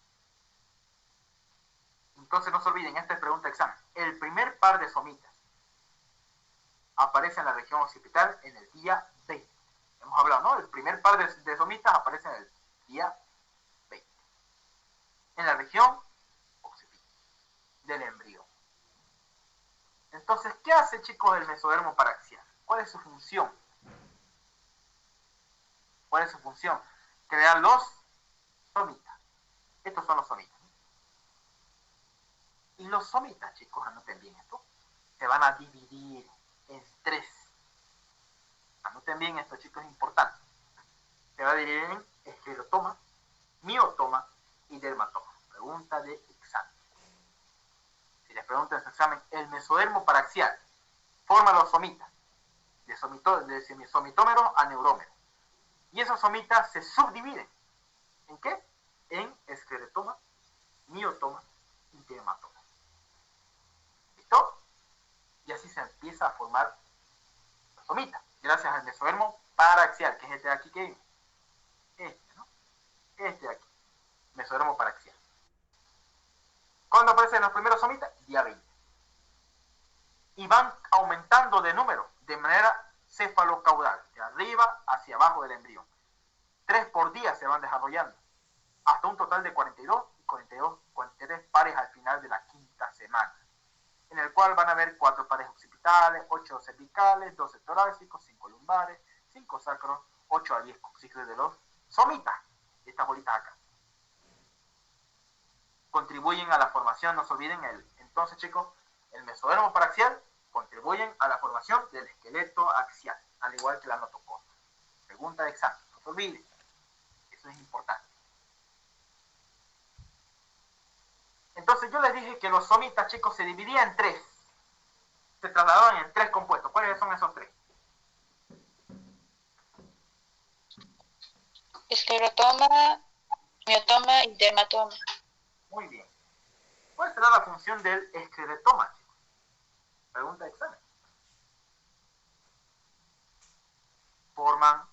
Entonces no se olviden, esta es pregunta de examen. El primer par de somitas aparece en la región occipital en el día 20. Hemos hablado, ¿no? El primer par de somitas aparece en el día 20. En la región occipital del embrión. Entonces, ¿qué hace, chicos, el mesodermo paraxial? ¿Cuál es su función? ¿Cuál es su función? Crear los somitas. Estos son los somitas. Y los somitas, chicos, anoten bien esto, se van a dividir en 3. Anoten bien esto, chicos, es importante. Se va a dividir en esclerotoma, miotoma y dermatoma. Pregunta de examen. Si les preguntan en su examen, el mesodermo paraxial forma los somitas, de somitómeros a neurómeros. Y esos somitas se subdividen. ¿En qué? En esclerotoma, miotoma y dermatoma. y así se empieza a formar la somita, gracias al mesodermo paraxial, que es este de aquí que vimos. Este, ¿no? Este de aquí, mesodermo paraxial. ¿Cuándo aparecen los primeros somitas? Día 20. Y van aumentando de número, de manera cefalocaudal, de arriba hacia abajo del embrión. 3 por día se van desarrollando, hasta un total de 42 y 43 pares al final de la quinta semana, en el cual van a haber 4 pares occipitales, 8 cervicales, 12 torácicos, 5 lumbares, 5 sacros, 8 a 10 coxígenes de los somitas, estas bolitas acá. Contribuyen a la formación, no se olviden, entonces chicos, el mesodermo paraxial contribuyen a la formación del esqueleto axial, al igual que la notocorda. Pregunta de examen, no se olviden, eso es importante. Entonces yo les dije que los somitas, chicos, se dividían en 3, se trasladaban en 3 compuestos. ¿Cuáles son esos 3? Esclerotoma, miotoma y dermatoma. Muy bien. ¿Cuál será la función del escleretoma, chicos? Pregunta de examen. Forman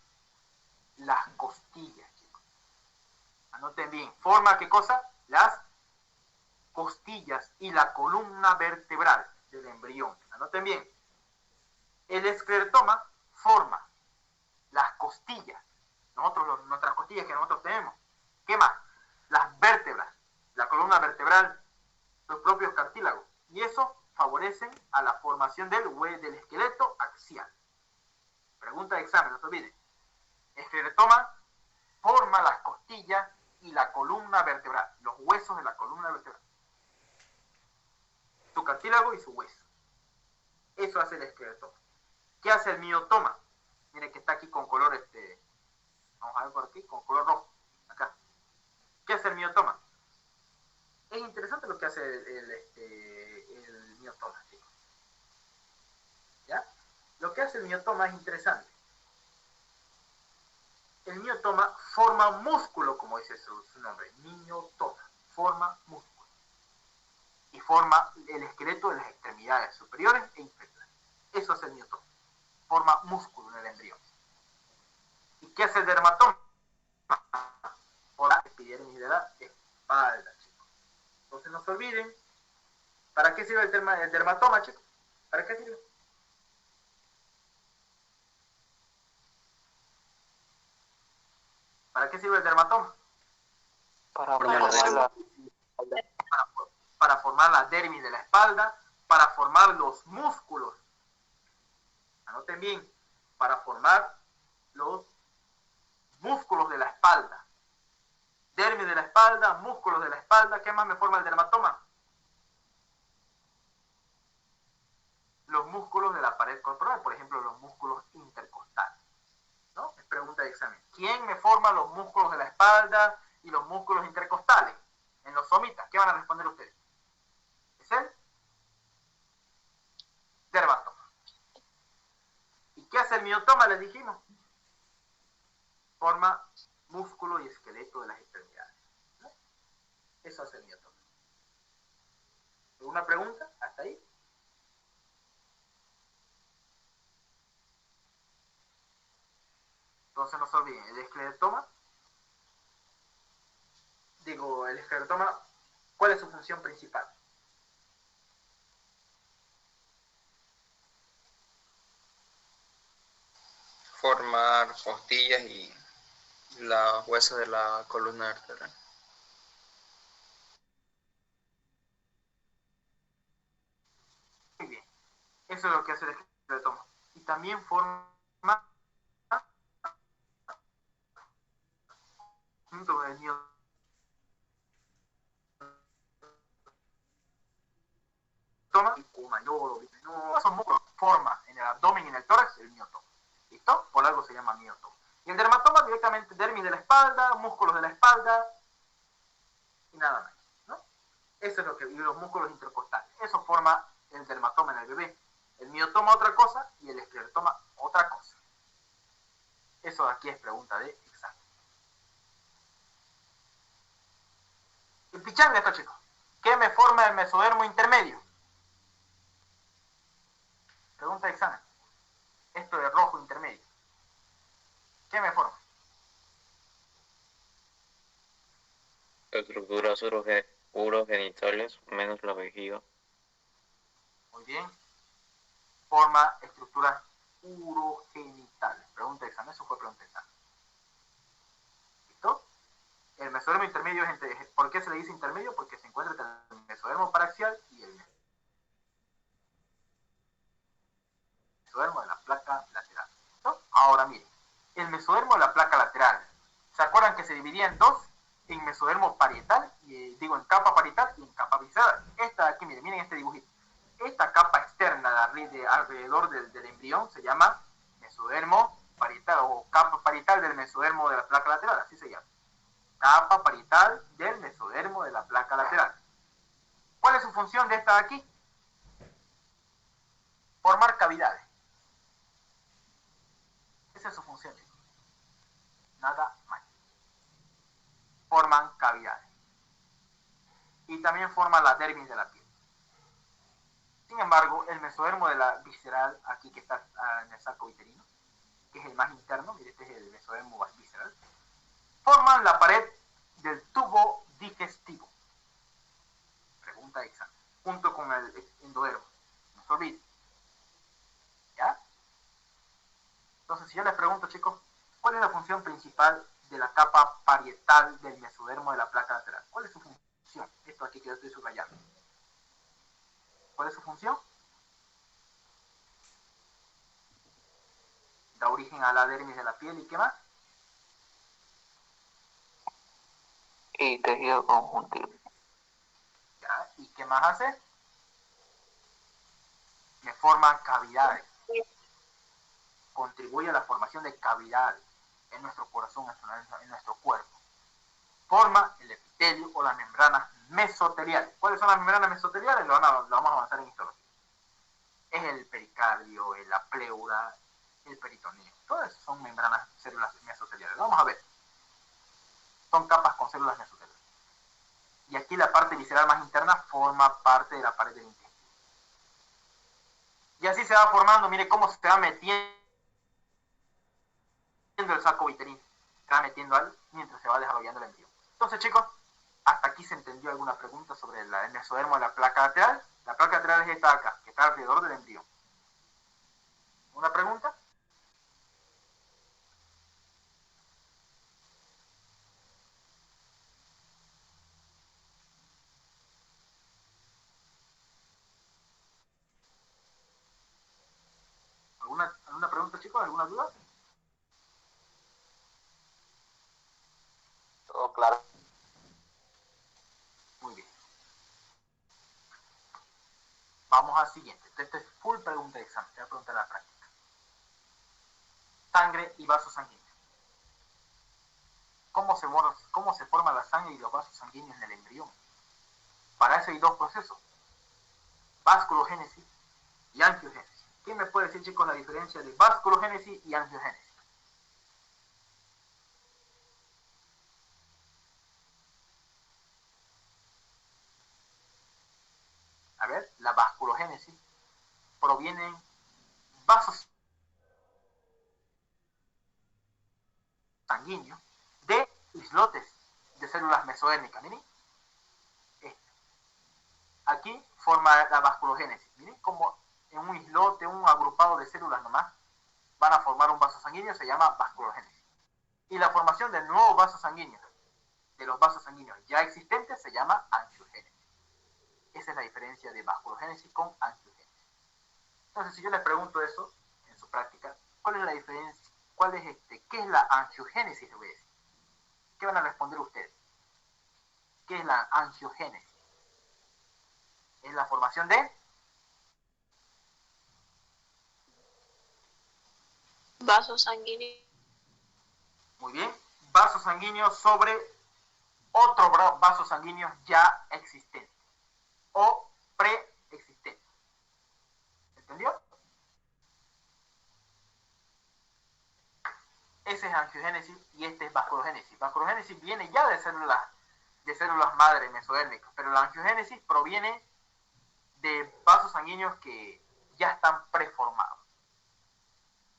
las costillas, chicos. Anoten bien. ¿Forma qué cosa? Las costillas y la columna vertebral del embrión. Anoten bien. El escleretoma forma las costillas. Nuestras costillas que nosotros tenemos. ¿Qué más? Las vértebras, la columna vertebral, los propios cartílagos. Y eso favorecen a la formación del esqueleto axial. Pregunta de examen, no se olviden. Escleretoma forma las costillas y la columna vertebral, los huesos de la columna vertebral. Su cartílago y su hueso. Eso hace el escleretoma. ¿Qué hace el miotoma? Miren que está aquí con color, vamos a ver por aquí, con color rojo. Acá. ¿Qué hace el miotoma? Es interesante lo que hace el miotoma, chicos. ¿Ya? Lo que hace el miotoma es interesante. El miotoma forma músculo, como dice su nombre, miotoma, forma músculo. Y forma el esqueleto de las extremidades superiores e inferiores. Eso es el miotoma. Forma músculo en el embrión. ¿Y qué hace el dermatoma? Por la epidermis de la espalda, chicos. Entonces no se olviden. ¿Para qué sirve el dermatoma, chicos? ¿Para qué sirve? ¿Para qué sirve el dermatoma? Para formar la dermis de la espalda, para formar los músculos. Anoten bien, para formar los músculos de la espalda. Dermis de la espalda, músculos de la espalda. ¿Qué más me forma el dermatoma? Los músculos de la pared corporal, por ejemplo, los músculos intercostales. ¿No? Es pregunta de examen. ¿Quién me forma los músculos de la espalda y los músculos intercostales? En los somitas. ¿Qué van a responder ustedes? ¿Es el dermatoma? ¿Y qué hace el miotoma? Les dijimos. Forma músculo y esqueleto de las extremidades. ¿No? Eso hace el miotoma. ¿Alguna pregunta? ¿Hasta ahí? Entonces no se olviden, el escleretoma, ¿cuál es su función principal? Formar costillas y los huesos de la columna vertebral. Muy bien, eso es lo que hace el escleretoma. Y también forma junto con el miotoma, mayor, son músculos, forma en el abdomen y en el tórax el miotoma. ¿Listo? Por algo se llama miotoma. Y el dermatoma directamente dermis de la espalda, músculos de la espalda y nada más, ¿no? Eso es lo que, y los músculos intercostales. Eso forma el dermatoma en el bebé. El miotoma otra cosa y el escleretoma otra cosa. Eso de aquí es pregunta de examen. El pichanga esto, chicos. ¿Qué me forma el mesodermo intermedio? Pregunta de examen. Esto de rojo intermedio. ¿Qué me forma? Estructuras urogenitales menos la vejiga. Muy bien. Forma estructuras urogenitales. Pregunta de examen. Eso fue pregunta de examen. ¿Listo? El mesodermo intermedio es entre... ¿Por qué se le dice intermedio? Porque se encuentra entre el mesodermo paraxial y el mesodermo de la placa lateral. ¿Listo? Ahora miren. El mesodermo de la placa lateral. ¿Se acuerdan que se dividía en dos? En mesodermo parietal, en capa parietal y en capa visceral. Esta de aquí, miren este dibujito. Esta capa externa de alrededor del embrión se llama mesodermo parietal o capa parietal del mesodermo de la placa lateral, así se llama. Capa parietal del mesodermo de la placa lateral. ¿Cuál es su función de esta de aquí? Formar cavidades. Esa es su función, chicos. Nada más. Forman cavidades. Y también forman la dermis de la piel. Sin embargo, el mesodermo de la visceral, aquí que está en el saco uterino, que es el más interno, mire, este es el mesodermo visceral, forman la pared del tubo digestivo. Pregunta de examen. Junto con el endodermo. No se olvide. ¿Ya? Entonces, si yo les pregunto, chicos, ¿cuál es la función principal de la capa parietal del mesodermo de la placa lateral? ¿Cuál es su función? Esto aquí que yo estoy subrayando. ¿Cuál es su función? Da origen a la dermis de la piel y ¿qué más? Y tejido conjuntivo. ¿Ya? ¿Y qué más hace? Me forma cavidades. Contribuye a la formación de cavidades en nuestro corazón, en nuestro cuerpo. Forma el epitelio o las membranas mesoteliales. ¿Cuáles son las membranas mesoteliales? Lo vamos a avanzar en histología. Es el pericardio, la pleura, el peritoneo. Todas son membranas, células mesoteliales. Vamos a ver. Son capas con células mesoteliales. Y aquí la parte visceral más interna forma parte de la pared del intestino. Y así se va formando, mire cómo se va metiendo el saco uterino. Se va metiendo ahí mientras se va desarrollando el embrión. Entonces, chicos, hasta aquí se entendió alguna pregunta sobre el mesodermo de la placa lateral. La placa lateral es esta acá, que está alrededor del embrión. ¿Una pregunta? ¿Alguna pregunta, chicos? ¿Alguna duda? Todo claro. Muy bien. Vamos al siguiente. Esto es full pregunta de examen. Te voy a preguntar la práctica. Sangre y vasos sanguíneos. ¿Cómo se forma la sangre y los vasos sanguíneos en el embrión? Para eso hay dos procesos. Vasculogénesis y angiogénesis. ¿Quién me puede decir, chicos, la diferencia de vasculogénesis y angiogénesis? A ver, la vasculogénesis provienen vasos sanguíneos de islotes de células mesodérmicas. Miren, aquí forma la vasculogénesis. Miren como en un islote, un agrupado de células nomás, van a formar un vaso sanguíneo, se llama vasculogénesis. Y la formación de nuevos vasos sanguíneos, de los vasos sanguíneos ya existentes, se llama angiogénesis. Esa es la diferencia de vasculogénesis con angiogénesis. Entonces, si yo les pregunto eso en su práctica, ¿cuál es la diferencia? ¿Qué es la angiogénesis? Le voy a decir. ¿Qué van a responder ustedes? ¿Qué es la angiogénesis? Es la formación de Vasos sanguíneos. muy bien, vasos sanguíneos sobre otro vaso sanguíneo ya existente o preexistente. ¿Entendió? Ese es angiogénesis y este es vasculogénesis. Vasculogénesis viene ya de células madre mesodérmicas, pero la angiogénesis proviene de vasos sanguíneos que ya están preformados.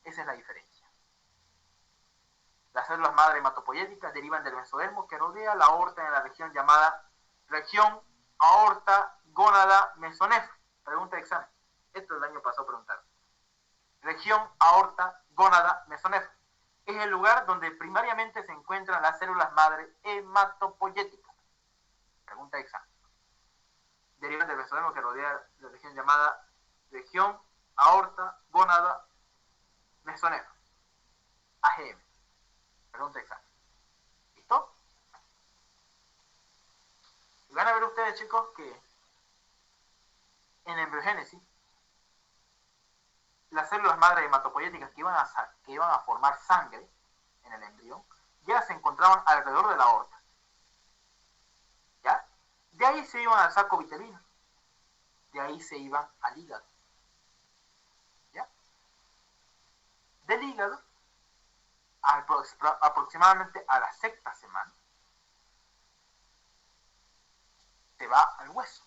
Esa es la diferencia. Las células madre hematopoyéticas derivan del mesodermo que rodea la aorta en la región llamada región aorta gónada mesonefro. Pregunta de examen. Esto el año pasado preguntaron. Región aorta gónada mesonefro. Es el lugar donde primariamente se encuentran las células madre hematopoyéticas. Pregunta de examen. Derivan del mesodermo que rodea la región llamada región aorta gónada mesonefro. AGM. Pregunta de examen. ¿Listo? Y van a ver ustedes, chicos, que en embriogénesis las células madre hematopoyéticas que iban a formar sangre en el embrión ya se encontraban alrededor de la aorta. ¿Ya? De ahí se iban al saco vitelino. De ahí se iban al hígado. ¿Ya? Del hígado, aproximadamente a la sexta semana, se va al hueso.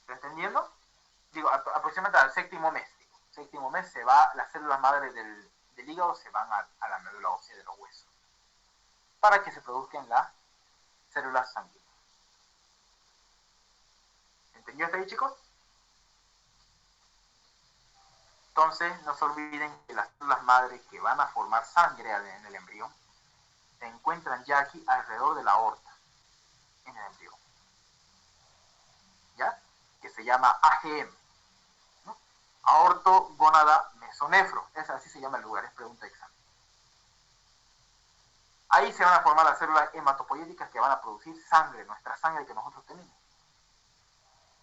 ¿Está entendiendo? Digo, aproximadamente al séptimo mes. Séptimo mes se va, las células madre del hígado se van a la médula ósea de los huesos para que se produzcan las células sanguíneas. ¿Entendió hasta ahí, chicos? Entonces, no se olviden que las células madre que van a formar sangre en el embrión se encuentran ya aquí alrededor de la aorta en el embrión. ¿Ya? Que se llama AGM. ¿No? Aorto gónada mesonefro. Así se llama el lugar, es pregunta de examen. Ahí se van a formar las células hematopoyéticas que van a producir sangre, nuestra sangre que nosotros tenemos.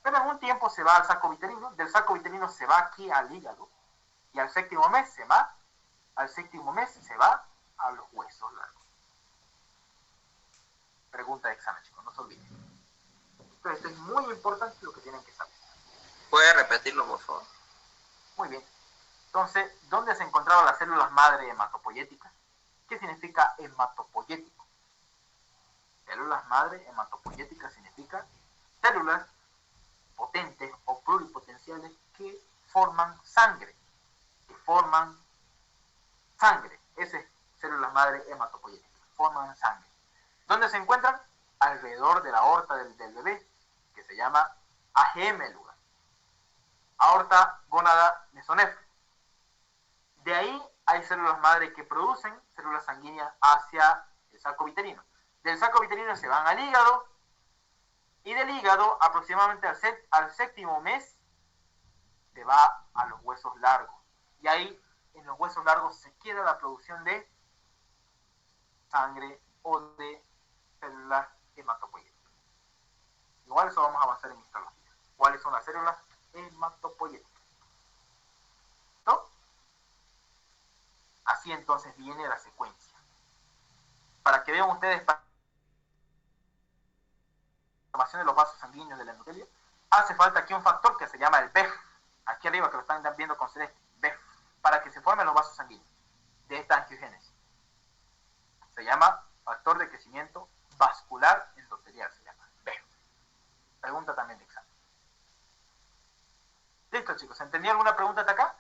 Pero en un tiempo se va al saco vitelino, del saco vitelino se va aquí al hígado, y al séptimo mes se va a los huesos largos. Pregunta de examen, chicos, no se olviden. Entonces, esto es muy importante lo que tienen que saber. ¿Puede repetirlo, por favor? Muy bien. Entonces, ¿dónde se encontraban las células madre hematopoyéticas? ¿Qué significa hematopoyético? Células madre hematopoyéticas significa células potentes o pluripotenciales que forman sangre. Ese es células madre hematopoyéticas. Forman sangre. ¿Dónde se encuentran? Alrededor de la aorta del bebé, que se llama AGM el lugar. Aorta gónada mesonefro. De ahí hay células madre que producen células sanguíneas hacia el saco vitelino. Del saco vitelino se van al hígado, y del hígado aproximadamente al séptimo mes se va a los huesos largos. Y ahí en los huesos largos se queda la producción de sangre o de células hematopoyéticas. Igual eso vamos a avanzar en histología. ¿Cuáles son las células hematopoyéticas? ¿No? Así entonces viene la secuencia. Para que vean ustedes formación de los vasos sanguíneos del endotelio, hace falta aquí un factor que se llama el BEF, aquí arriba que lo están viendo con celeste, BEF, para que se formen los vasos sanguíneos de esta angiogénesis. Se llama factor de crecimiento vascular endotelial, se llama BEF. Pregunta también de examen. Listo, chicos, ¿entendí alguna pregunta hasta acá?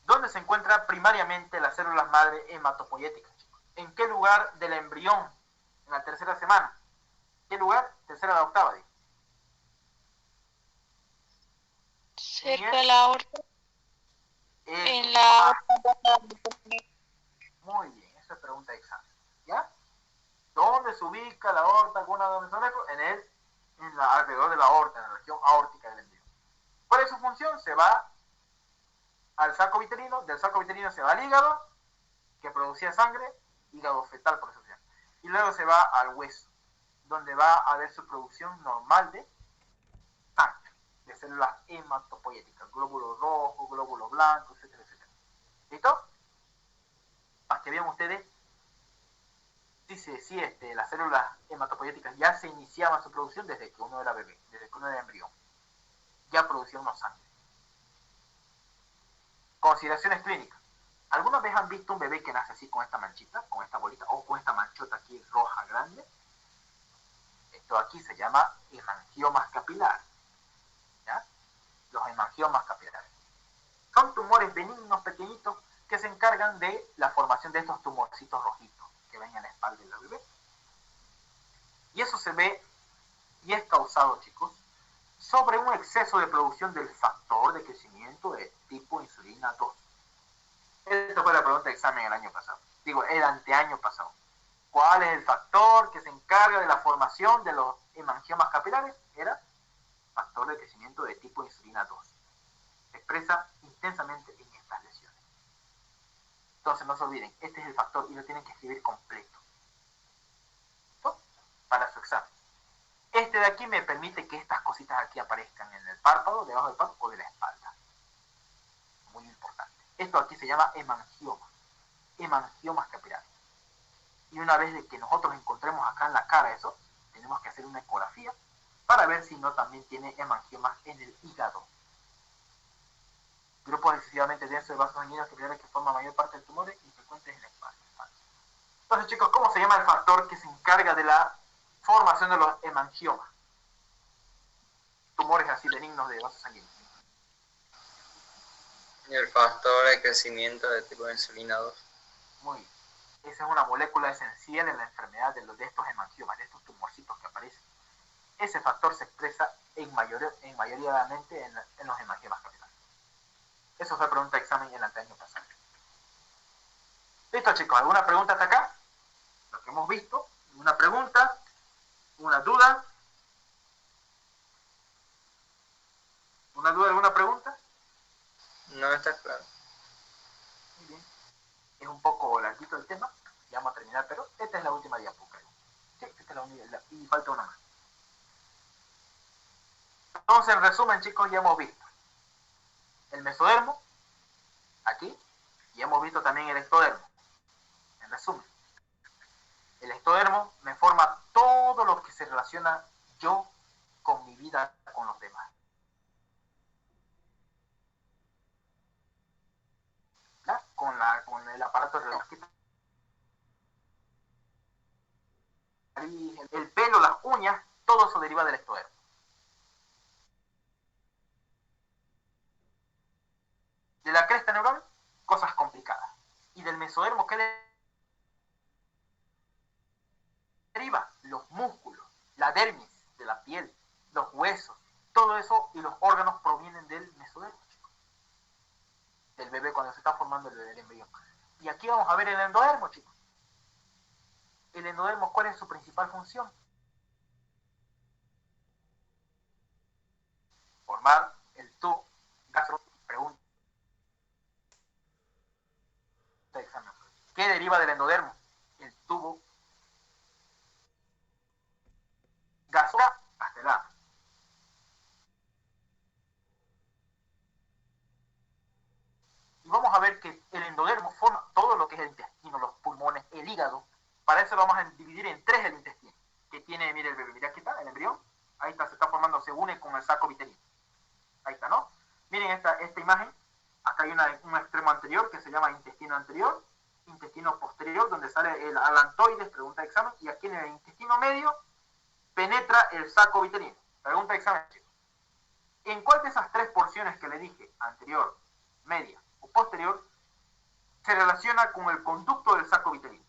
¿Dónde se encuentran primariamente las células madre hematopoyéticas, chicos? ¿En qué lugar del embrión? En la tercera semana. ¿Qué lugar? Tercera a la octava, digo. Cerca de la aorta. En la aorta. Muy bien, esa es pregunta de examen. ¿Ya? ¿Dónde se ubica la aorta gónada mesonefro? Alrededor de la aorta, en la región aórtica del embrión. ¿Cuál es su función? Se va al saco vitelino, del saco vitelino se va al hígado, que producía sangre, hígado fetal por eso se llama. Y luego se va al hueso, donde va a haber su producción normal de sangre, de células hematopoyéticas, glóbulos rojos, glóbulos blancos, etcétera, etcétera. ¿Listo? Para que vean ustedes, las células hematopoyéticas ya se iniciaban su producción desde que uno era bebé, desde que uno era embrión. Ya producían una sangre. Consideraciones clínicas. ¿Alguna vez han visto un bebé que nace así con esta manchita, con esta bolita, o con esta manchota aquí roja grande? Esto aquí se llama hemangiomas capilar. los hemangiomas capilares. Son tumores benignos pequeñitos que se encargan de la formación de estos tumorcitos rojitos que ven en la espalda de la bebé. Y eso se ve y es causado, chicos, sobre un exceso de producción del factor de crecimiento de tipo insulina 2. Esta fue la pregunta de examen el año pasado. Digo, el anteaño pasado. ¿Cuál es el factor que se encarga de la formación de los hemangiomas capilares? Era factor de crecimiento de tipo insulina 2. Se expresa intensamente en estas lesiones. Entonces no se olviden, este es el factor y lo tienen que escribir completo. ¿No? Para su examen. Este de aquí me permite que estas cositas aquí aparezcan en el párpado, debajo del párpado o de la espalda. Muy importante. Esto aquí se llama hemangioma. Hemangiomas capilares. Y una vez de que nosotros encontremos acá en la cara eso, tenemos que hacer una ecografía para ver si no también tiene hemangiomas en el hígado. Grupos excesivamente densos de vasos sanguíneos capilares que forman mayor parte del tumor y frecuentes en la espalda. Entonces, chicos, ¿cómo se llama el factor que se encarga de la formación de los hemangiomas? Tumores así benignos de vasos sanguíneos. Y el factor de crecimiento de tipo de insulina 2. Muy bien. Esa es una molécula esencial en la enfermedad de estos hemangiomas, de estos tumorcitos que aparecen. Ese factor se expresa mayoritariamente en los hemangiomas capilares. Eso fue pregunta de examen el año pasado. Listo, chicos, ¿alguna pregunta hasta acá? Lo que hemos visto, una pregunta, una duda. ¿Una duda, alguna pregunta? No está claro. Muy bien. Es un poco larguito el tema, ya vamos a terminar, pero esta es la última diapositiva. Sí, esta es la única, y falta una más. Entonces, en resumen, chicos, ya hemos visto el mesodermo, aquí, y hemos visto también el ectodermo. En resumen, el ectodermo me forma todo lo que se relaciona yo con mi vida, con los demás. ¿Ya? Con el aparato reproductivo. El pelo, las uñas, todo eso deriva del ectodermo. De la cresta neural, cosas complicadas. Y del mesodermo, ¿qué deriva? Los músculos, la dermis de la piel, los huesos, todo eso y los órganos provienen del mesodermo, chicos. Del bebé cuando se está formando el embrión. Y aquí vamos a ver el endodermo, chicos. El endodermo, ¿cuál es su principal función? Formar el tubo gastro. Pregunta. ¿Qué deriva del endodermo? El tubo gastrointestinal. Y vamos a ver que el endodermo forma todo lo que es el intestino, los pulmones, el hígado. Para eso lo vamos a dividir en tres el intestino. Que tiene, mire el bebé, mira aquí está el embrión. Ahí está, se está formando, se une con el saco vitelino. Ahí está, ¿no? Miren esta imagen. Acá hay un extremo anterior que se llama intestino anterior, intestino posterior, donde sale el alantoides, pregunta de examen, y aquí en el intestino medio penetra el saco vitelino. Pregunta de examen, chicos. ¿En cuál de esas tres porciones que le dije, anterior, media o posterior, se relaciona con el conducto del saco vitelino?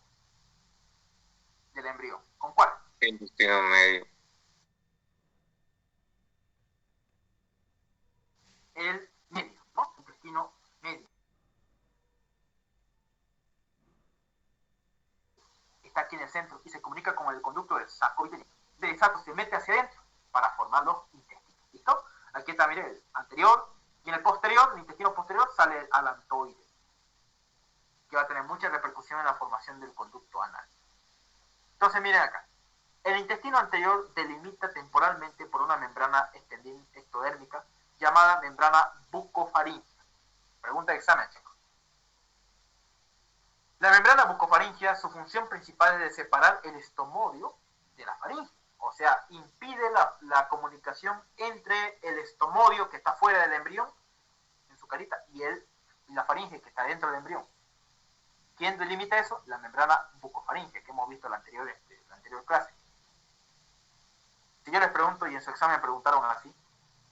Del embrión. ¿Con cuál? El intestino medio. El medio, ¿no? Intestino medio. Está aquí en el centro y se comunica con el conducto del saco vitelino. Del saco se mete hacia adentro para formar los intestinos. ¿Listo? Aquí está, mire, el anterior y en el posterior, el intestino posterior, sale el alantoide, que va a tener mucha repercusión en la formación del conducto anal. Entonces, miren acá. El intestino anterior delimita temporalmente por una membrana ectodérmica llamada membrana bucofaríngea. Pregunta de examen, chicos. La membrana bucofaríngea, su función principal es de separar el estomodio de la faringe. O sea, impide la comunicación entre el estomodio que está fuera del embrión, en su carita, y la faringe que está dentro del embrión. ¿Quién delimita eso? La membrana bucofaríngea, que hemos visto en la anterior clase. Si yo les pregunto, y en su examen preguntaron así,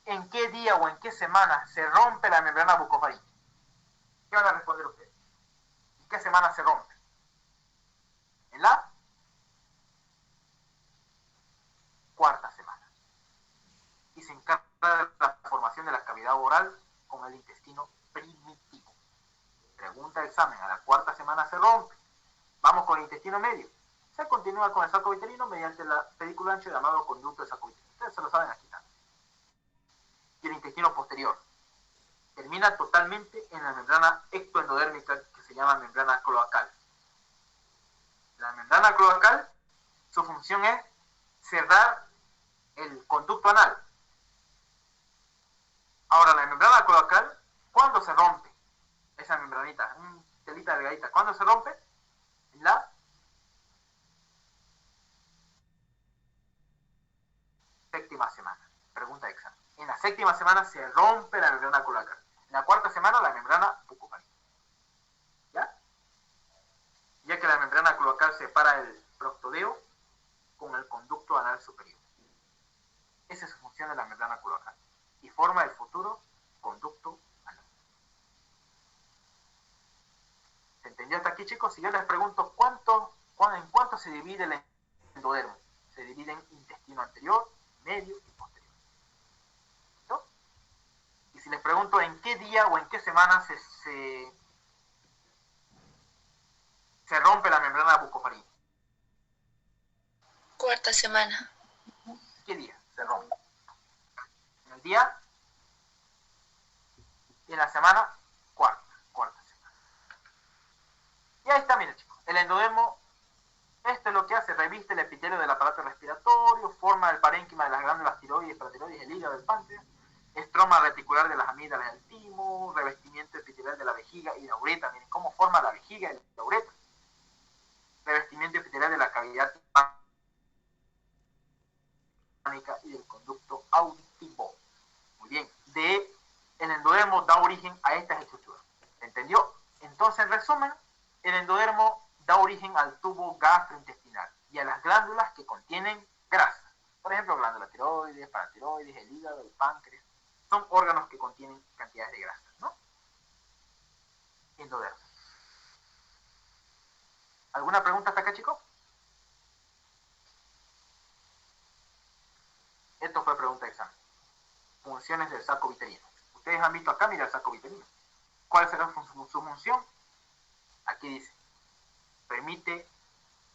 en qué día o en qué semana se rompe la membrana bucofaríngea? ¿Qué van a responder ustedes? ¿En qué semana se rompe? En la cuarta semana. Y se encarga de la formación de la cavidad oral con el intestino primitivo. Pregunta de examen, a la cuarta semana se rompe. Vamos con el intestino medio. Se continúa con el saco uterino mediante la pedícula ancho llamado conducto de saco uterino. Ustedes se lo saben aquí también. Y el intestino posterior termina totalmente en la membrana ectoendodérmica que se llama membrana cloacal. La membrana cloacal, su función es cerrar el conducto anal. Ahora, la membrana cloacal, ¿cuándo se rompe? Esa membranita, una telita delgadita, ¿cuándo se rompe? En la séptima semana. Pregunta de examen. En la séptima semana se rompe la membrana cloacal. En la cuarta semana la membrana bucofaríngea. ¿Ya? Ya que la membrana cloacal separa el proctodeo con el conducto anal superior. Esa es su función de la membrana cloacal. Y forma el futuro conducto anal. ¿Se entendió hasta aquí, chicos? Si yo les pregunto en cuánto se divide el endodermo, se divide en intestino anterior, medio y posterior. ¿Listo? Y si les pregunto en qué día o en qué semana se rompe la membrana bucofaríngea. Cuarta semana. ¿Qué día se rompe? En el día y en la semana cuarta semana. Y ahí está, miren, chicos, el endodermo, esto es lo que hace, reviste el epitelio del aparato respiratorio, forma el parénquima de las glándulas tiroides, paratiroides, el hígado, el páncreas, estroma reticular de las amígdalas del timo, revestimiento epitelial de la vejiga y la uretra. Miren cómo forma la vejiga y la uretra. Revestimiento epitelial de la cavidad y del conducto auditivo. Muy bien. El endodermo da origen a estas estructuras. ¿Se entendió? Entonces, en resumen, el endodermo da origen al tubo gastrointestinal y a las glándulas que contienen grasa. Por ejemplo, glándula tiroides, paratiroides, el hígado, el páncreas. Son órganos que contienen cantidades de grasa, ¿no? Endodermo. ¿Alguna pregunta hasta acá, chicos? Esto fue pregunta de examen. Funciones del saco vitelino. Ustedes han visto acá, mira el saco vitelino. ¿Cuál será su función? Aquí dice,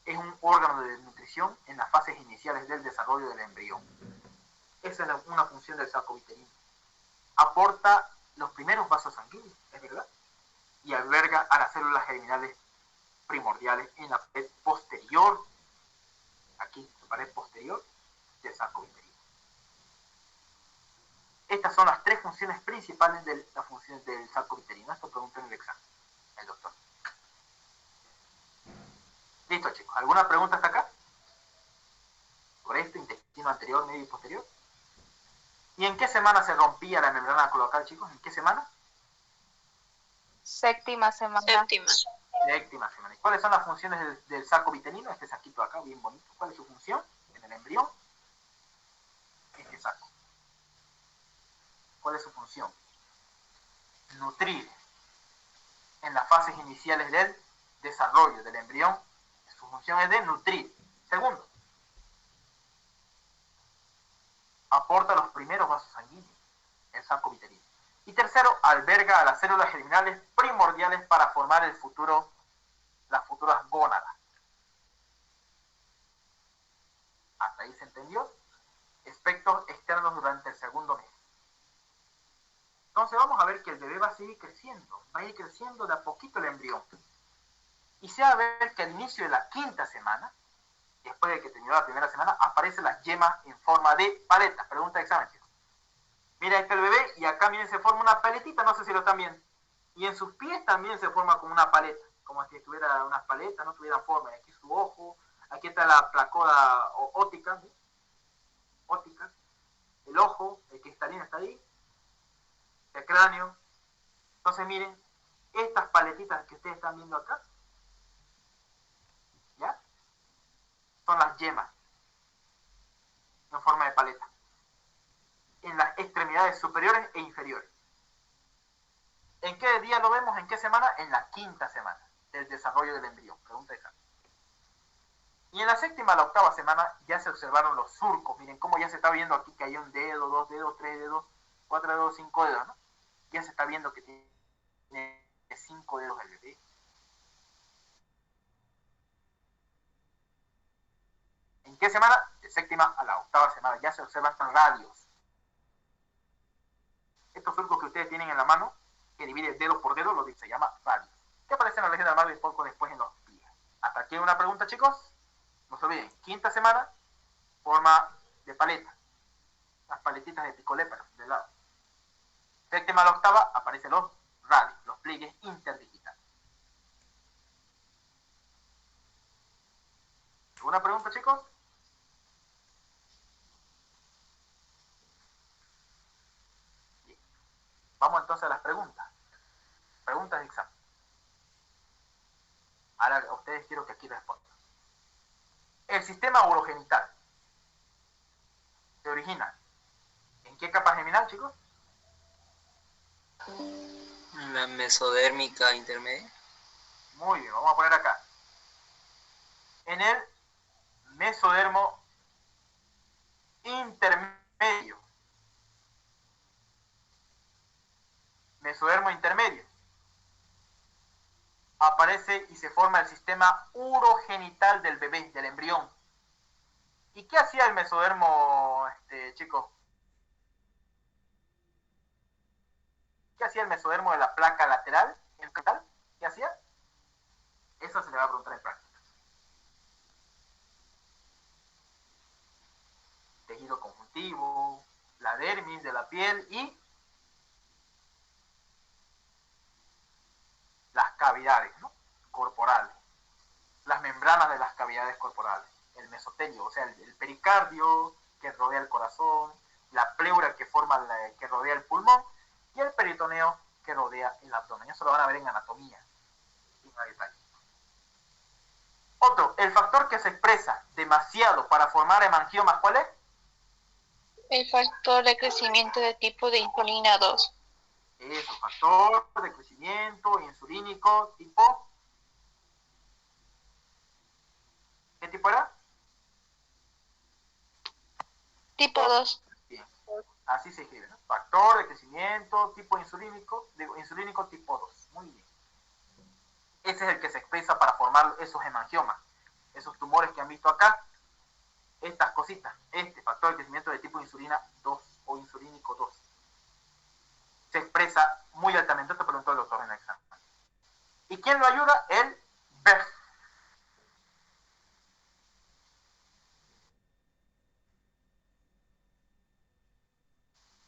es un órgano de nutrición en las fases iniciales del desarrollo del embrión. Esa es una función del saco vitelino. Aporta los primeros vasos sanguíneos, ¿es verdad? Y alberga a las células germinales primordiales en la pared posterior, aquí, la pared posterior del saco vitelino. Estas son las tres funciones principales de la función del saco vitelino. Esto pregunta en el examen, el doctor. Listo, chicos. ¿Alguna pregunta hasta acá? Por esto, intestino anterior, medio y posterior. ¿Y en qué semana se rompía la membrana cloacal, chicos? ¿En qué semana? Séptima semana. Séptima semana. ¿Y cuáles son las funciones del saco vitelino? Este saquito acá, bien bonito. ¿Cuál es su función en el embrión? Este saco. ¿Cuál es su función? Nutrir en las fases iniciales del desarrollo del embrión. Su función es de nutrir. Segundo, aporta los primeros vasos sanguíneos, el saco vitelino. Y tercero, alberga a las células germinales primordiales para formar las futuras gónadas. ¿Hasta ahí se entendió? Efectos externos durante el segundo mes. Entonces vamos a ver que el bebé va a seguir creciendo, va a ir creciendo de a poquito el embrión. Y se va a ver que al inicio de la quinta semana, después de que terminó la primera semana, aparecen las yemas en forma de paletas. Pregunta de examen, chicos. Mira, este es el bebé y acá miren, se forma una paletita, no sé si lo están viendo. Y en sus pies también se forma como una paleta, como si tuviera unas paletas, no tuviera forma. Aquí su ojo, aquí está la placoda óptica, ¿sí? Óptica, el ojo, el cristalino está ahí, el cráneo. Entonces miren, estas paletitas que ustedes están viendo acá, ¿ya? Son las yemas en forma de paleta. En las extremidades extremidades superiores e inferiores. ¿En qué día lo vemos? ¿En qué semana? En la quinta semana del desarrollo del embrión. Pregunta esa. Y en la séptima a la octava semana ya se observaron los surcos. Miren cómo ya se está viendo aquí que hay un dedo, 2 dedos, 3 dedos, 4 dedos, 5 dedos, ¿no? Ya se está viendo que tiene 5 dedos el bebé. ¿En qué semana? De séptima a la octava semana ya se observan radios. Estos surcos que ustedes tienen en la mano, que divide dedo por dedo, se llama radios. Que aparecen en la región de la mano y poco después en los pies. Hasta aquí una pregunta, chicos. No se olviden, quinta semana, forma de paleta. Las paletitas de picolépano, de lado. Séptima a la octava, aparecen los radios, los pliegues interdigitales. ¿Alguna pregunta, chicos? Bien. Vamos entonces a las preguntas. Preguntas de examen. Ahora a ustedes quiero que aquí respondan. El sistema urogenital se origina ¿en qué capa geminal, chicos? La mesodérmica intermedia. Muy bien, vamos a poner acá. En el mesodermo intermedio. Mesodermo intermedio. Aparece y se forma el sistema urogenital del bebé, del embrión. ¿Y qué hacía el mesodermo, chicos? ¿Qué hacía el mesodermo de la placa lateral? ¿Qué hacía? Eso se le va a preguntar en práctica. Tejido conjuntivo, la dermis de la piel y las cavidades, ¿no? Corporales, las membranas de las cavidades corporales, el mesotelio, o sea, el pericardio que rodea el corazón, la pleura que que rodea el pulmón y el peritoneo que rodea el abdomen. Eso lo van a ver en anatomía. Otro, el factor que se expresa demasiado para formar hemangiomas, ¿cuál es? El factor de crecimiento de tipo de insulina 2. Eso, factor de crecimiento insulínico tipo... ¿Qué tipo era? Tipo 2. Bien, así se escribe, ¿no? Factor de crecimiento tipo insulínico tipo 2. Muy bien. Ese es el que se expresa para formar esos hemangiomas, esos tumores que han visto acá, estas cositas, este factor de crecimiento de tipo insulina 2 o insulínico 2. Se expresa muy altamente, te preguntó el doctor en el examen. ¿Y quién lo ayuda? El BEF.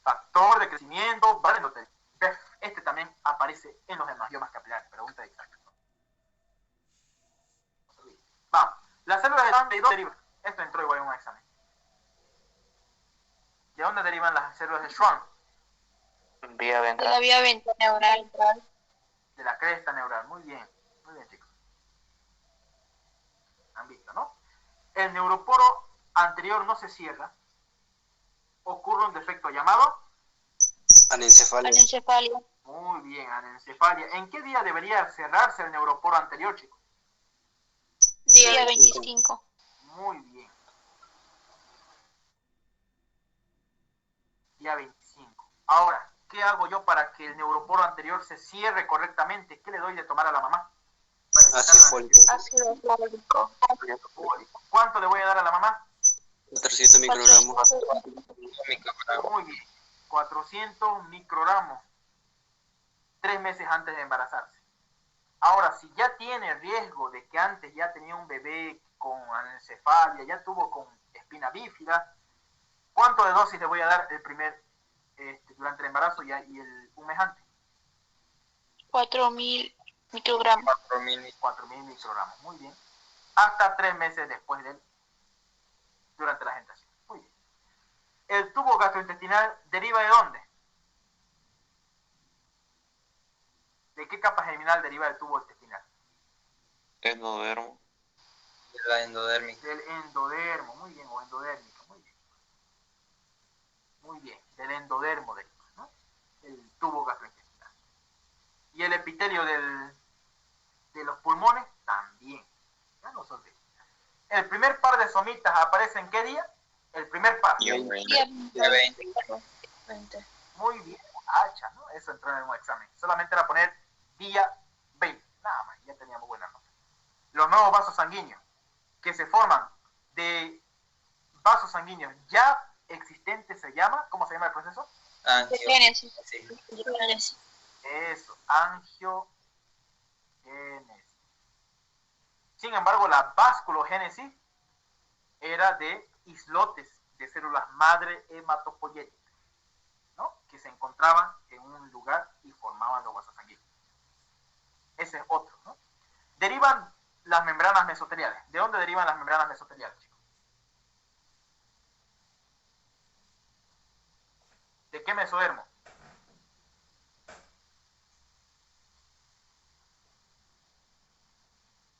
Factor de crecimiento, BEF. Este también aparece en los hemangiomas capilares. Pregunta de examen. Vamos. Las células de Schwann, ¿de dónde derivan? Esto entró igual en un examen. ¿De dónde derivan las células de Schwann? Vía De ventral. la vía ventral neural. De la cresta neural. Muy bien, chicos. Han visto, ¿no? El neuroporo anterior no se cierra. Ocurre un defecto llamado Anencefalia. Anencefalia. muy bien, anencefalia. ¿En qué día debería cerrarse el neuroporo anterior, chicos? Día 25. Muy bien. Día 25. Ahora, ¿qué hago yo para que el neuroporo anterior se cierre correctamente? ¿Qué le doy de tomar a la mamá? Ácido fólico. Ácido fólico. ¿Cuánto le voy a dar a la mamá? 400 microgramos. Muy bien. 400 microgramos. 3 meses antes de embarazarse. Ahora, si ya tiene riesgo de que antes ya tenía un bebé con anencefalia, ya tuvo con espina bífida, ¿cuánto de dosis le voy a dar durante el embarazo y un mes antes? 4.000 microgramos. 4.000 microgramos, muy bien. Hasta 3 meses después durante la gestación. Muy bien. ¿El tubo gastrointestinal deriva de dónde? ¿De qué capa germinal deriva el tubo intestinal? Endodermo. La endodérmica. Del endodermo, muy bien, o endodérmico, muy bien. Muy bien. del endodermo deriva, ¿no? El tubo gastrointestinal. Y el epitelio de los pulmones también. Ya no son de... El primer par de somitas aparece en qué día? El primer par. Día Día 20. Muy bien, hacha, ¿no? Eso entró en un examen. Solamente era poner día 20. Nada más, ya teníamos buena nota. Los nuevos vasos sanguíneos que se forman de vasos sanguíneos ya existentes se llama, ¿cómo se llama el proceso? Génesis. Sí. Eso, angiogénesis. Sin embargo, la vasculogénesis era de islotes de células madre hematopoyéticas, ¿no? Que se encontraban en un lugar y formaban los vasos sanguíneos. Ese es otro, ¿no? Derivan las membranas mesoteliales. ¿De dónde derivan las membranas mesoteliales, chicos? ¿De qué mesodermo?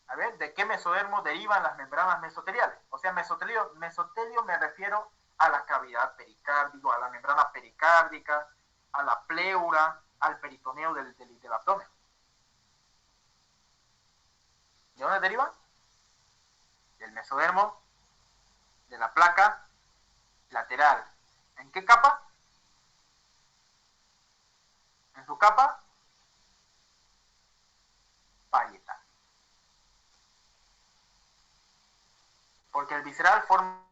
A ver, ¿de qué mesodermo derivan las membranas mesoteliales? O sea, mesotelio me refiero a la cavidad pericárdica, a la membrana pericárdica, a la pleura, al peritoneo del abdomen. ¿De dónde derivan? Del mesodermo, de la placa lateral. ¿En qué capa? En su capa parietal. Porque el visceral forma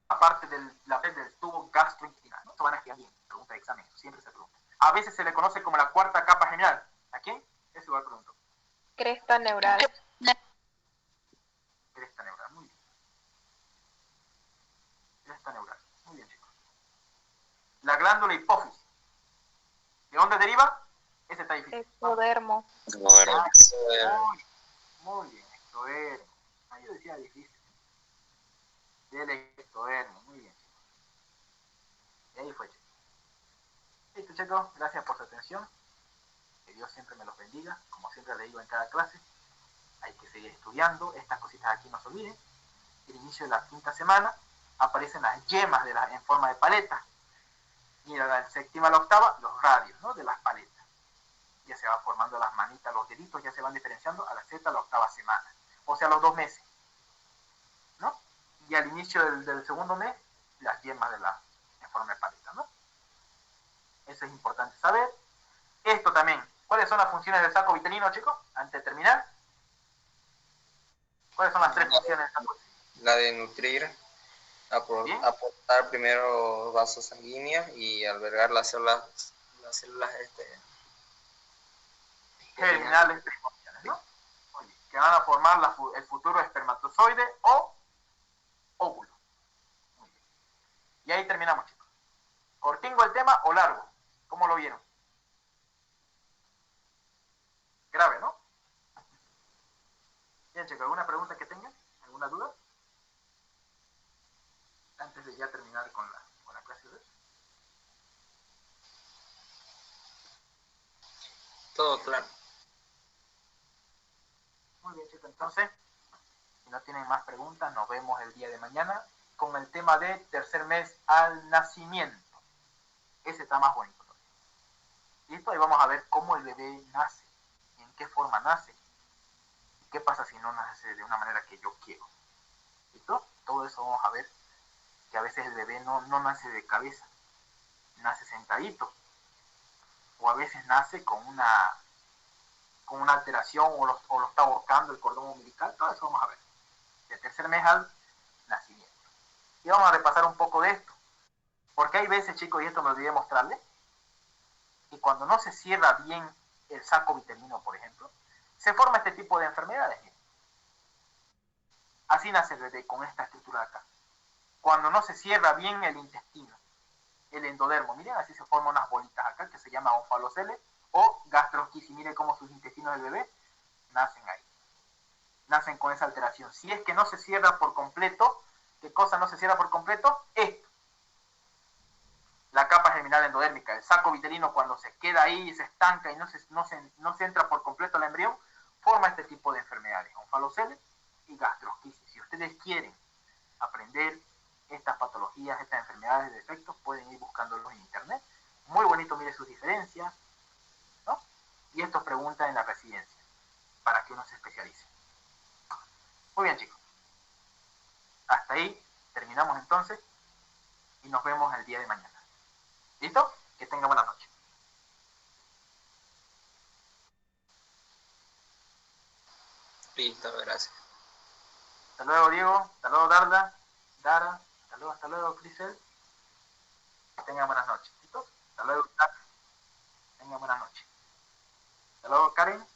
parte del tubo gastrointestinal, ¿no? Esto van a estudiar bien, pregunta de examen, siempre se pregunta. A veces se le conoce como la cuarta capa general. ¿A quién? Eso igual pregunto. Cresta neural. Cresta neural, muy bien. Cresta neural, muy bien, chicos. La glándula hipófisis. ¿De dónde deriva? Ese está difícil. Ectodermo. Muy bien, ectodermo. Yo decía difícil. Del ectodermo, muy bien, chicos. Y ahí fue, chicos. Listo, chicos, gracias por su atención. Que Dios siempre me los bendiga. Como siempre le digo en cada clase, hay que seguir estudiando. Estas cositas aquí no se olviden. El inicio de la quinta semana aparecen las yemas en forma de paleta. Y de la séptima a la octava, los radios, ¿no? De las paletas. Ya se va formando las manitas, los deditos ya se van diferenciando a la sexta a la octava semana. O sea, a los 2 meses, ¿no? Y al inicio del segundo mes, las yemas en forma de paleta, ¿no? Eso es importante saber. Esto también. ¿Cuáles son las funciones del saco vitelino, chicos? Antes de terminar. ¿Cuáles son las 3 funciones del saco vitelino? La de nutrir, aportar primero vasos sanguíneos y albergar las células germinales, ¿no? Oye, que van a formar el futuro espermatozoide o óvulo. Muy bien. Y ahí terminamos, chicos. ¿Cortingo el tema o largo? ¿Cómo lo vieron? Grave, ¿no? Bien, chicos, ¿alguna pregunta que tengan? ¿Alguna duda? Antes de ya terminar con la clase de hoy. Todo claro. Muy bien, chicos, entonces, si no tienen más preguntas, nos vemos el día de mañana con el tema de tercer mes al nacimiento. Ese está más bonito. ¿Listo? Y vamos a ver cómo el bebé nace, y en qué forma nace, y qué pasa si no nace de una manera que yo quiero. ¿Listo? Todo eso vamos a ver, que a veces el bebé no nace de cabeza, nace sentadito, o a veces nace con una alteración o lo está ahorcando el cordón umbilical. Todo eso vamos a ver, de tercer mes al nacimiento. Y vamos a repasar un poco de esto, porque hay veces, chicos, y esto me olvidé mostrarles, que cuando no se cierra bien el saco vitelino, por ejemplo, se forma este tipo de enfermedades. Así nace el bebé, con esta estructura de acá. Cuando no se cierra bien el intestino, el endodermo, miren, así se forman unas bolitas acá que se llaman onfaloceles o gastrosquisis. Miren cómo sus intestinos del bebé nacen ahí. Nacen con esa alteración. Si es que no se cierra por completo, ¿qué cosa no se cierra por completo? Esto. La capa germinal endodérmica, el saco vitelino, cuando se queda ahí y se estanca y no se entra por completo el embrión, forma este tipo de enfermedades, onfaloceles y gastrosquisis. Si ustedes quieren aprender estas patologías, estas enfermedades, defectos, pueden ir buscándolos en internet. Muy bonito, mire sus diferencias, ¿no? Y esto pregunta en la residencia, para que uno se especialice. Muy bien, chicos. Hasta ahí terminamos entonces y nos vemos el día de mañana. ¿Listo? Que tengan buena noche. Listo, gracias. Hasta luego, Diego. Hasta luego, Darda. Dara. Hasta luego, Crisel. Que tengan buenas noches. ¿Listo? Hasta luego, Kat. Tengan buenas noches. Hasta luego, Karen.